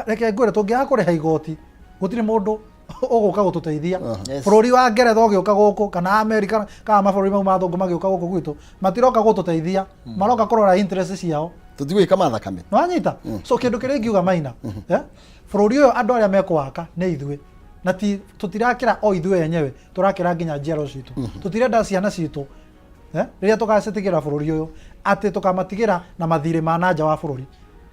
Reke ngwĩre tũngĩaga kũrĩha igoti gũtirĩ mũndũ ũgũka gũtũteithia. Bũrũri wa Ngeretha ũgĩũka gũkũ kana Amerika kana mabũrũri mau ma thũngũ magĩũka gũkũ gwitũ matiroka gũtũteithia maroka kũrora interest ciao tũtigwĩka mathakame. No anyita so kĩndũ kĩrĩa ingiuga Maina bũrũri ũyũ andũ arĩa mekũwaka nĩ ithuĩ na tutirakĩra o ithuĩ enyewe turakĩra nginya njiaro citũ tutirenda ciana citũ rĩrĩa tũgacitigĩra bũrũri ũyũ atĩ tũkamatigĩra na mathirĩ ma nanja wa bũrũri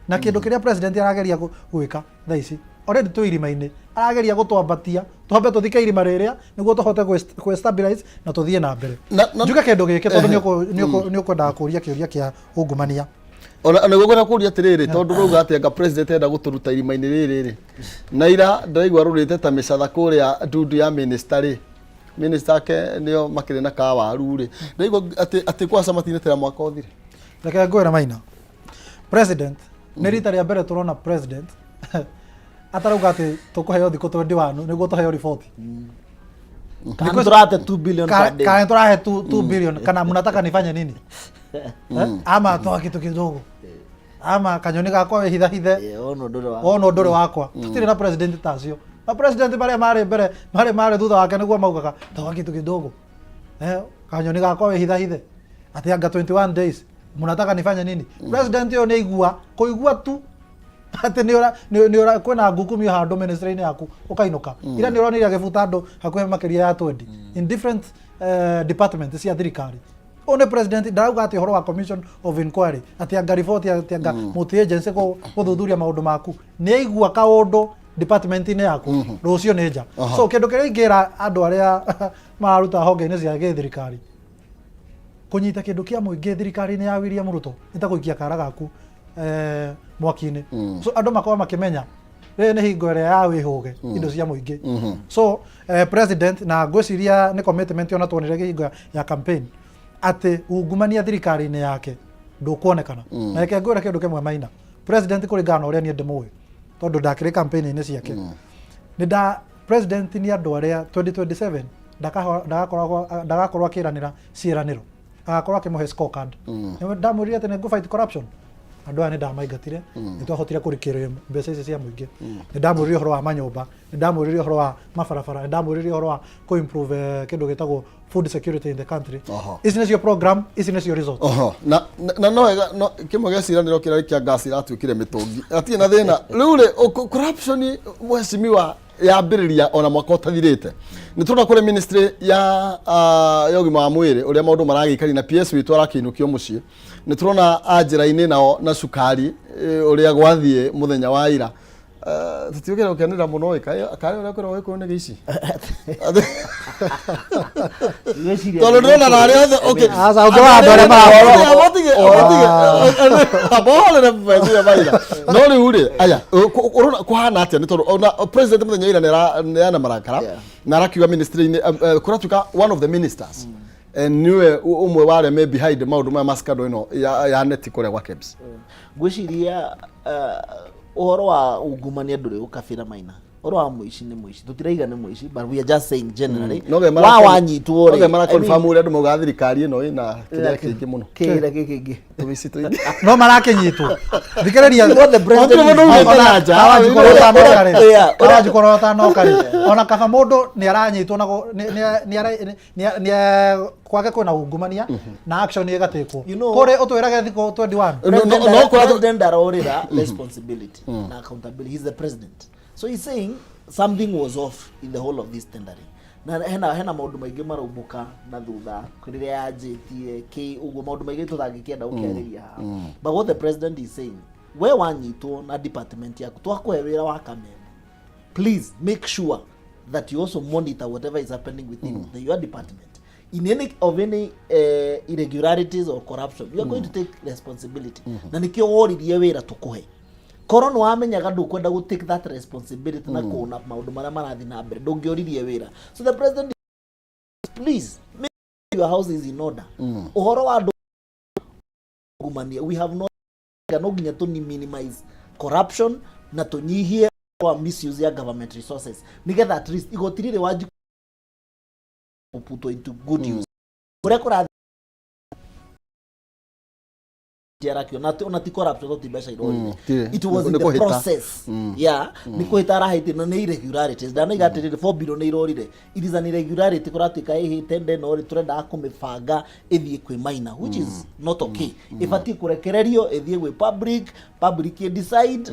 na kĩndũ kĩrĩa president arageria gwĩka thaa ici already twĩ irima-inĩ arageria gũtwambatia twambe tũthike irima rĩrĩa nĩguo tũhote gwĩ stabilize na tũthiĩ na mbere. Njuge kĩndũ gĩkĩ tondũ nĩ ũkwendaga kũria kĩũria kĩa ungumania ona nĩgũkwenda kũria atĩrĩrĩ tondũ rauga atĩ anga president enda gũtũruta irima-inĩ rĩrĩ na ira ndaigua rũrĩte ta mĩcatha kũrĩa ndundu ya minister ake nĩo makĩrĩ na kawaru rĩ ndaigua atĩ kwaca matinetera mwaka ũthire. Reke ngwĩre Maina president nĩ rita rĩa mbere tũrona president atarauga atĩ tũkũheo thikũ 21 nĩguo tũheo riboti kana tũrate 2 billion per day kana tũrahe 2 billion kana mnataka nifanye nini ama toa kitu kidogo ama kanyoni gakwa we hithe ono ndore wakwa tutirĩ na president tacio na president bare mare thutha wake nĩguo maugaga toa kitu kidogo kanyoni gakwa we hithe ati anga 21 days mnataka nifanye nini president yo nĩigua kuigua tu ati nĩora kwena ngukumi handũ ministry-inĩ yaku ũkainũka ira nĩũronire agĩbuta andũ hakuhĩ makĩria ya 20 in different departments cia thirikari. One president ndarauga ati horo wa commission of inquiry ati anga report ati anga multi agency gũthuthuria maũndũ maku nĩaigua kaũndũ department-inĩ yaku rũcio nĩ nja. So kĩndũ kĩrĩa ingĩra andũ arĩa maruta honge-inĩ cia gĩthirikari kũnyita kĩndũ kĩa mũingĩ thirikari-inĩ ya William Ruto nĩ ta gũikia kara gaku mwaki-inĩ. So andũ makorwo makĩmenya rĩrĩ nĩ hingo ĩrĩa ya wĩhũge indo cia mũingĩ. So president na ngwĩciria nĩ commitment ona tuonire hingo ya campaign ati ungumania thirikari-inĩ yake ndũkuonekana. Na reke ngwĩre kĩndũ kĩmwe Maina president kũringana na ũrĩa niĩ ndĩmũĩ tondũ ndakĩrĩ campaign-inĩ ciake president nĩ andũ arĩa 2027 ndagakorwo akĩranĩra ciĩranĩro agakorwo akĩmũhe scorecard. Ndamwĩrire atĩ nĩ ngũ fight corruption andå aya nä ndamaingatire nä twahotire kå rä mbeca icio cia må ingä nä ndamwä rire å horo wa manyåmba nä ndamwä rire å horo wa mabarabara nä ndamwä rire å horo wa kå improve kä ndå gä tagwo food security in the country. Ici nä cio program, ici nä cio result. Na no wega kä mwe gä ciranä ro kä rarä kä a ngasi ratuä kire mä tå ngi atirä na thä na rä u rä corruption mheshimiwa yambĩrĩria ona mwaka ũtathirĩte nĩ tũrona kũrĩ ministry ya ũgima wa mwĩrĩ ũrĩa maũndũ maragĩikari na PS witũ arakĩinũkio mũciĩ nĩ tũrona njĩra-inĩ nao na cukari ũrĩa gwathiĩ mũthenya wa ira tũtiũkĩra gũkenera mũno karĩ ũrĩa kwĩrwo wĩkũrwo nĩ gĩici tondũ ndĩrona na arĩa othe no rĩu rĩ aya kũhana atĩa nĩ tondũ president mũthenya ira nĩana marakara na arakiuga ministry-inĩ kũratuĩka one of the ministers niwe umwe ware me behind maũndũ maya maskando ĩno ya neti kũrĩa gwa KEBS ngwĩciria ũhoro wa ungumania ndũrĩ ũkabĩra maina ũhoro wa mũici nĩ mũici tũtiraiga nĩ mũici but we are just saying generally wa wanyitwo rĩ mara confirm ũrĩa andũ mauga thirikari ĩno ĩna kĩrĩa kĩngĩ mũno kĩrĩa kĩngĩ tũici tũingĩ no marakĩnyitwo thikĩrĩria awanjikoro ũtanoka ona kaba mũndũ nĩ aranyitwo nĩ kwage kwĩna ungumania na action ĩgatĩkwo kũrĩ ũtwĩrage thikũ 21 president arorĩra responsibility na accountability. He's the president, so he's saying something was off in the whole of this tendering na hena maũndũ maingĩ maraumbũka na thutha rĩrĩa yanjĩtie ũguo maũndũ maingĩ tũtangĩkĩenda gũkĩarĩria haha but what the president is saying we wanyitwo na department yaku twakũhe wĩra wa Kameme, please make sure that you also monitor whatever is happening within your department. In any irregularities or corruption, you are going to take responsibility. Na nikio woririe wira tukuhe. Korwo nĩ wamenyaga ndũkwenda go take that responsibility na kuona maũndũ marĩa marathi na mbere ndũngĩoririe wira. So the president, please make sure your house is in order. Ũhoro wa ndũgumania, we have not nginya to minimize corruption na tunyihie kwa misuse ya government resources. Nigetha at least igotirire waji put into good use. Kurekora jarakio na ti corruption to besha irori. It was in the process. Yeah, nikuhita arahite na irregularities. Dana igatire 4 billion irorire. It is an irregularity kuratuika ehe tende no ri turenda kumibanga ethie kwi minor, which is not okay. If ati kurekererio ethie kwi public decide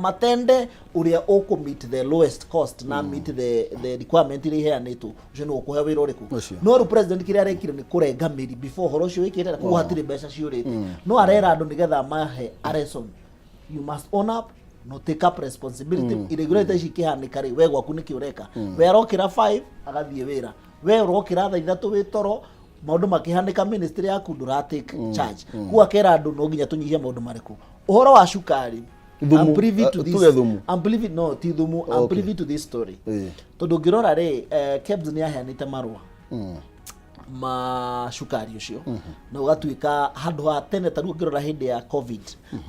matende uria oko meet the lowest cost na meet the requirement iri here neto ucio no kuhe wira uriku no ru president kiri arekire ni kurenga meri before horo cio wikite na kuhatire mbeca ciurite no arera andu nigetha mahe arson. You must own up, no take up responsibility. Irregularities ikihanika ri we gwaku niki ureka we arokira 5 agathie wira we urokira tha 3 witoro maundu makihanika ministry yaku ndura take charge kwa kera andu no nginya tunyihia maundu mariku uhoro wa shukari. I'm privy to this. I'm privy I'm privy to this story. Tondu ngirora ri KEBS ni aheanite marua ma shukari ucio na ugatuika handu ha tene taru ngirora hindi ya covid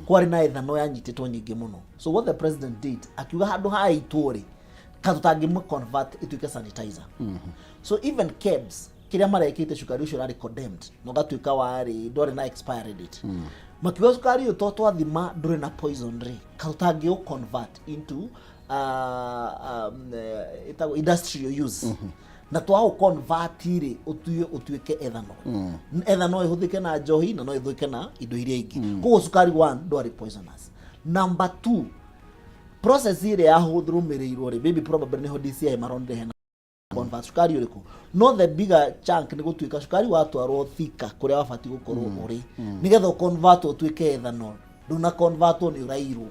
kwari na ethano yanyititwo nyingi muno. So what the president did akiuga handu ha ituri katutangi mu convert ituike sanitizer. So even KEBS kiria marekite shukari ucio rari condemned no gatuika wari ndore na expiry date. Makiwa sukari uto twathima ndure na poison ri katutangi o convert into industrial use. Na twao convert ri utuike ethanol. Ethanol ihuthike na njohi na no ihuthike na indo iria ingi. Koguo sukari 1 ndwari poisonous. Number 2, process ire ya huthurumirirwo ri maybe probably ni ho DCI maronde hena convert sukari uriku. No the bigger chunk ni gutuika sukari watwarwo thika kuria wabati gukorwo uri nigetha convert utuike ethanol nduna convert ni urairwo.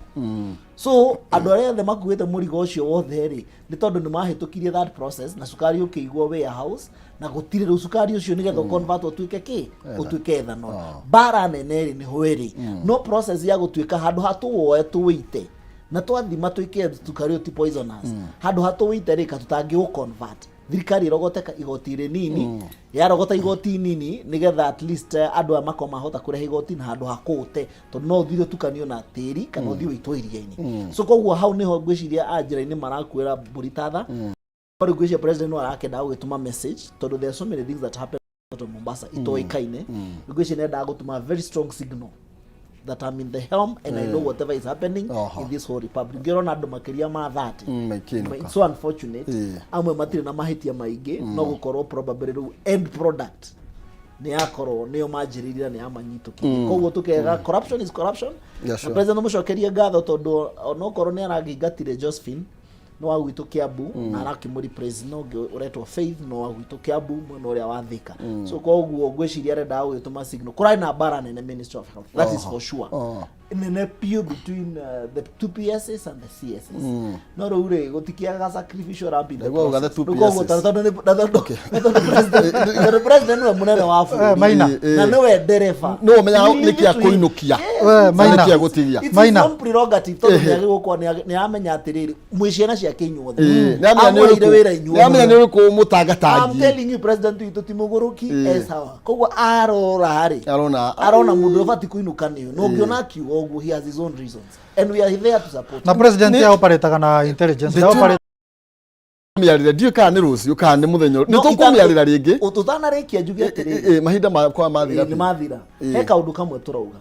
So andu aria the makuite murigo ucio wothe ri ni tondu ni mahitukirie that process na sukari ukigwo warehouse na gutire ru sukari ucio nigetha convert utuike ki utuike ethanol. Bara nene ri ni hweri no process ya gutuika handu hatuwoe tuwite na twathima tuike sukari uti poisonous handu hatuwite ri katutangi u convert. Thirikari rogoteka igoti nini ya rogota igoti nini nigetha at least andu amako mahota kureha igoti na handu hakute to no thiro tukanio na tiri kana thio itwo iria-ini. So koguo hau niho ngwiciria ajira-ini marakwira Rikiratha bari ngwiciria president no arakenda gutuma message tondu there are so many things that happen to Mombasa itoikaine ngwiciria nenda gutuma very strong signal that I'm in the helm and I know whatever is happening in this whole republic. Ngirona andu makiria ma 30. It's so unfortunate. Amwe matire na mahitia maige no gukorwo probably end product ni akoro niyo majirira ni amanyito kiki koguo tukega corruption is corruption. President mucokerie ngatho tondu onokorwo ni aragingatire Josephine no agwito Kiambu na arakimuri president no uretwo Faith no agwito Kiambu mwena uria wa Thika. So koguo ngwiciria arenda gwituma signal kurai na bara nene Ministry of Health, that is for sure. In a pew between the two PSS and the CSS. No rure gotikiaga sacrificial ramp in the process. The president no munene wa afu na no we dereva no menya nikia kuinukia maina kia gotigia maina it's prerogative to nyagi gukwa ni amenya atiriri mwiciana cia kinyuothe ni amenya ni ku mutangatangi. I'm telling you president witu timuguruki esawa koguo arora hari arona mundu obati kuinuka niyo no ngiona kiu oguo he has his own reasons and we are there to support. Na president ya operate na intelligence ya operate miarira dio kana rucio kana muthenya ni tukumiarira ringi ututana rikia njuge atiriri mahinda makwa mathira ni mathira he kaundu kamwe turauga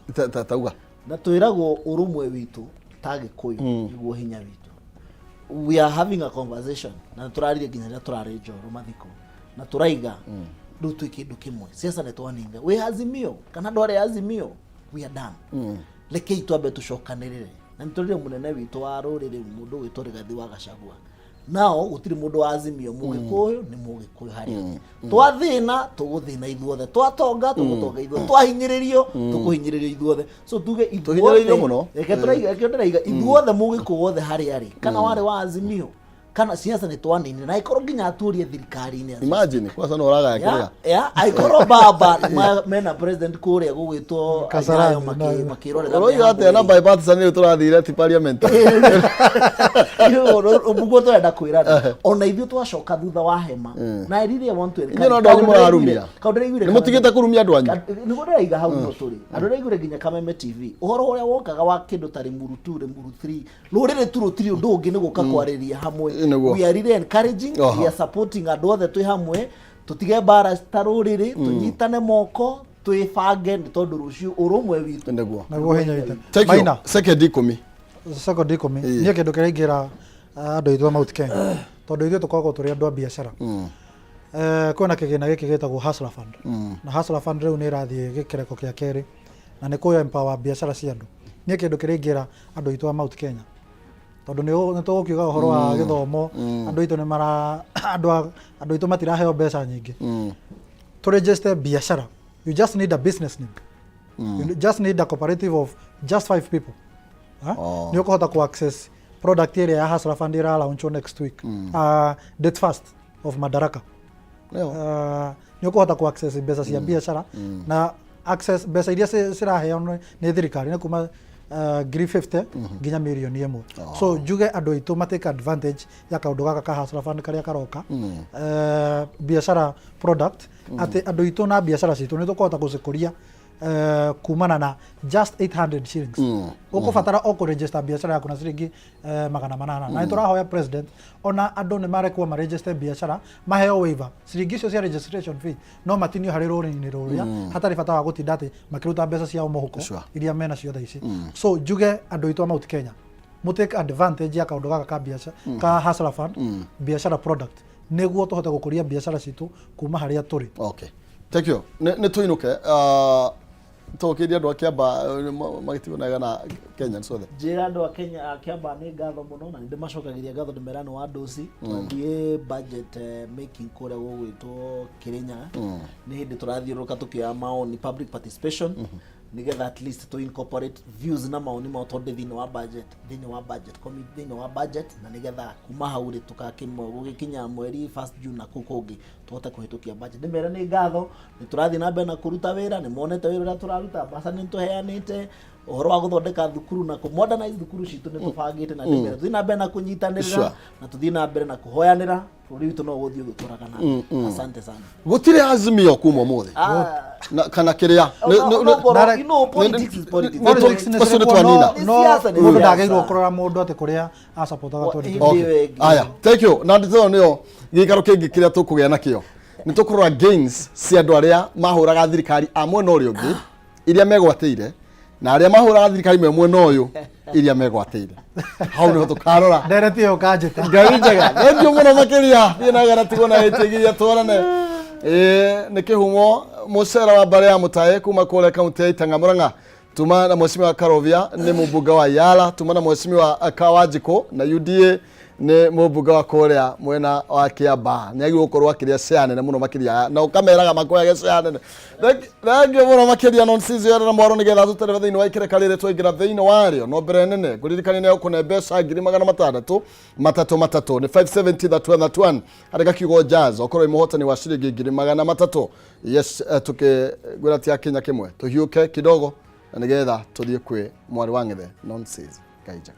tauga na twiragwo urumwe witu tage kuyu niguo hinya witu. We are having a conversation na turarire nginya turare njoro mathiko na turaiga ndu kindu kimwe siasa ne twaninga we azimio kana ndore azimio we are done. Leke itwabe tucokanirire na nitorire munene witu wa Ruriri mundu witu Rigathi wa Gachagua nao utiri mundu wa azimio mugikuyu ni mugikuyu hari twathina tuguthina ithuothe twatonga tugutonga ithuothe twahinyiririo tukuhinyiririo ithuothe so tuge ithuothe muno reke turaiga ithuothe mugikuyu wothe hari ari kana wari wa azimio kana siasa ni twanini na ikoro nginya aturie thirikari-ini. Imagine kwa sana oraga yakiria aikoro baba mena president kuria gugwitwo Kasayo makirorera oroiga ate na bipartisan ni turathire ti parliament umugo twenda kwirana ona ithu twacoka thutha wa hema na I really want to encourage no ndo murarumia ni mutigite kurumia andu anyu ni guraiga hau no turi andu raigure nginya Kameme TV uhoro uria wokaga wa kindu tari muru 2 muru 3 rurire turu 3 undu ungi ni guka kwariria hamwe. We are really encouraging, we are supporting andu othe twi hamwe tutige bara staruriri tunyitane moko twifange tondu rucio urumwe witu naguo hinya witu maina second 10 ni kindu kiraingira andu ithu Mount Kenya tondu ithu tukoragwo turi andu a biashara kwina kigina giki gitagwo Hustler Fund na Hustler Fund riu ni irathie gikireko kia keri na ni ku empower biashara cia andu ni kindu kiraingira andu ithu a Mount Kenya tondu ni tugukiuga uhoro wa githomo andu itu ni mara andu itu matiraheo mbeca nyingi to register biashara you just need a business name you just need a cooperative of just 5 people ni ukuhota ku access product area ya Hustler Fund ira launch next week date first of Madaraka ni ukuhota ku access mbeca cia biashara na access mbeca iria ciraheo ni thirikari ni kuma 350 nginya milioni imwe so juge andu itu matake advantage ya kaundu gaka ka Hustler Fund karia karoka biashara product ati andu itu na biashara citu ni tukuhota gucikuria kumana na just 800 shillings ukubatara oku register biashara yaku na ciringi 800 na turahoya president ona andu ni marekwo ma register biashara maheo waiver ciringi cio cia registration fee no matinio hari rũrĩrĩ-inĩ rũrĩa hatari bata wa gutinda ati makiruta mbeca cia muhuko iria mena cio thaici so juge andu itu Mount Kenya mutake advantage ya kaundu gaka ka biashara ka Hustler Fund biashara product niguo tuhote gukuria biashara citu kuma haria turi. Okay, thank you. Ne tuinuke tokiria andu akiamba magitibonaga na Kenya sothe jira andu a Kenya akiamba ni ngatho muno na ndi macokagiria ngatho ndimerano wa ndosi twandie budget making kuria gugwitwo Kirinya ni hindi turathiuruka tukia maoni public participation nigetha at least to incorporate views na maoni ma tondu thini wa budget committee thini wa budget na nigetha kuma hauri tukakimwe gugikinya mweri 1 June na kukungi tuhote kuhitukia budget ndimera ni ngatho ni turathi na mbere na kuruta wira ni monete wira uria turaruta basa ni tuheanite uhoro wa guthondeka thukuru na ku modernize thukuru citu ni tubangite na ndimera tuthi na mbere na kunyitanirira na tuthi na mbere na kuhoyanira bũrũri witũ no gũthiĩ gũtũragana. Asante sana. Gũtirĩ azimio kuma ũmũthĩ kana kĩrĩa politics is politics. Ũcio nĩ twanina. Mũndũ ndagĩrĩirwo kũrora mũndũ atĩ kũrĩa acapotaga 2020. Aya, thank you. Na ndĩtho nĩyo gĩikaro kĩngĩ kĩrĩa tũkũgĩa nakĩo nĩ tũkũrora gains cia andũ arĩa mahũraga thirikari a mwena ũrĩa ũngĩ iria megwatĩire na aria mahuraga thirikari mwena uyu iria megwateire hau niho tukarora ndereti yo kanjita ngai njega ndio muno makiria thina gara tigona itigiria twarane ni kihumo musera wa bare ya mutaye kuma kule kaunti ya Itanga tuma na mwesimi wa Karovia ni mubuga wa Yala tuma na mwesimi wa Kawajiko na UDA ni mubuga wa Korea mwena wa Kiaba ni agi gukorwo akiria ciane muno makiria na ukameraga makoya ciane thengio muno makiria nonsense yara na mwaro ni getha tutere thiini wa ikire kalire twaingira thiini wario no mbere nene kuririkania ne ukune mbeca 6,600 matatu ni 570 that one arega kigo jazz okorwo imuhotani wa shilingi 300 yes tukigwira tia Kenya kimwe tuhiuke kidogo na nigetha tuthie kwi mwari wa ng'ethe nonsense kaija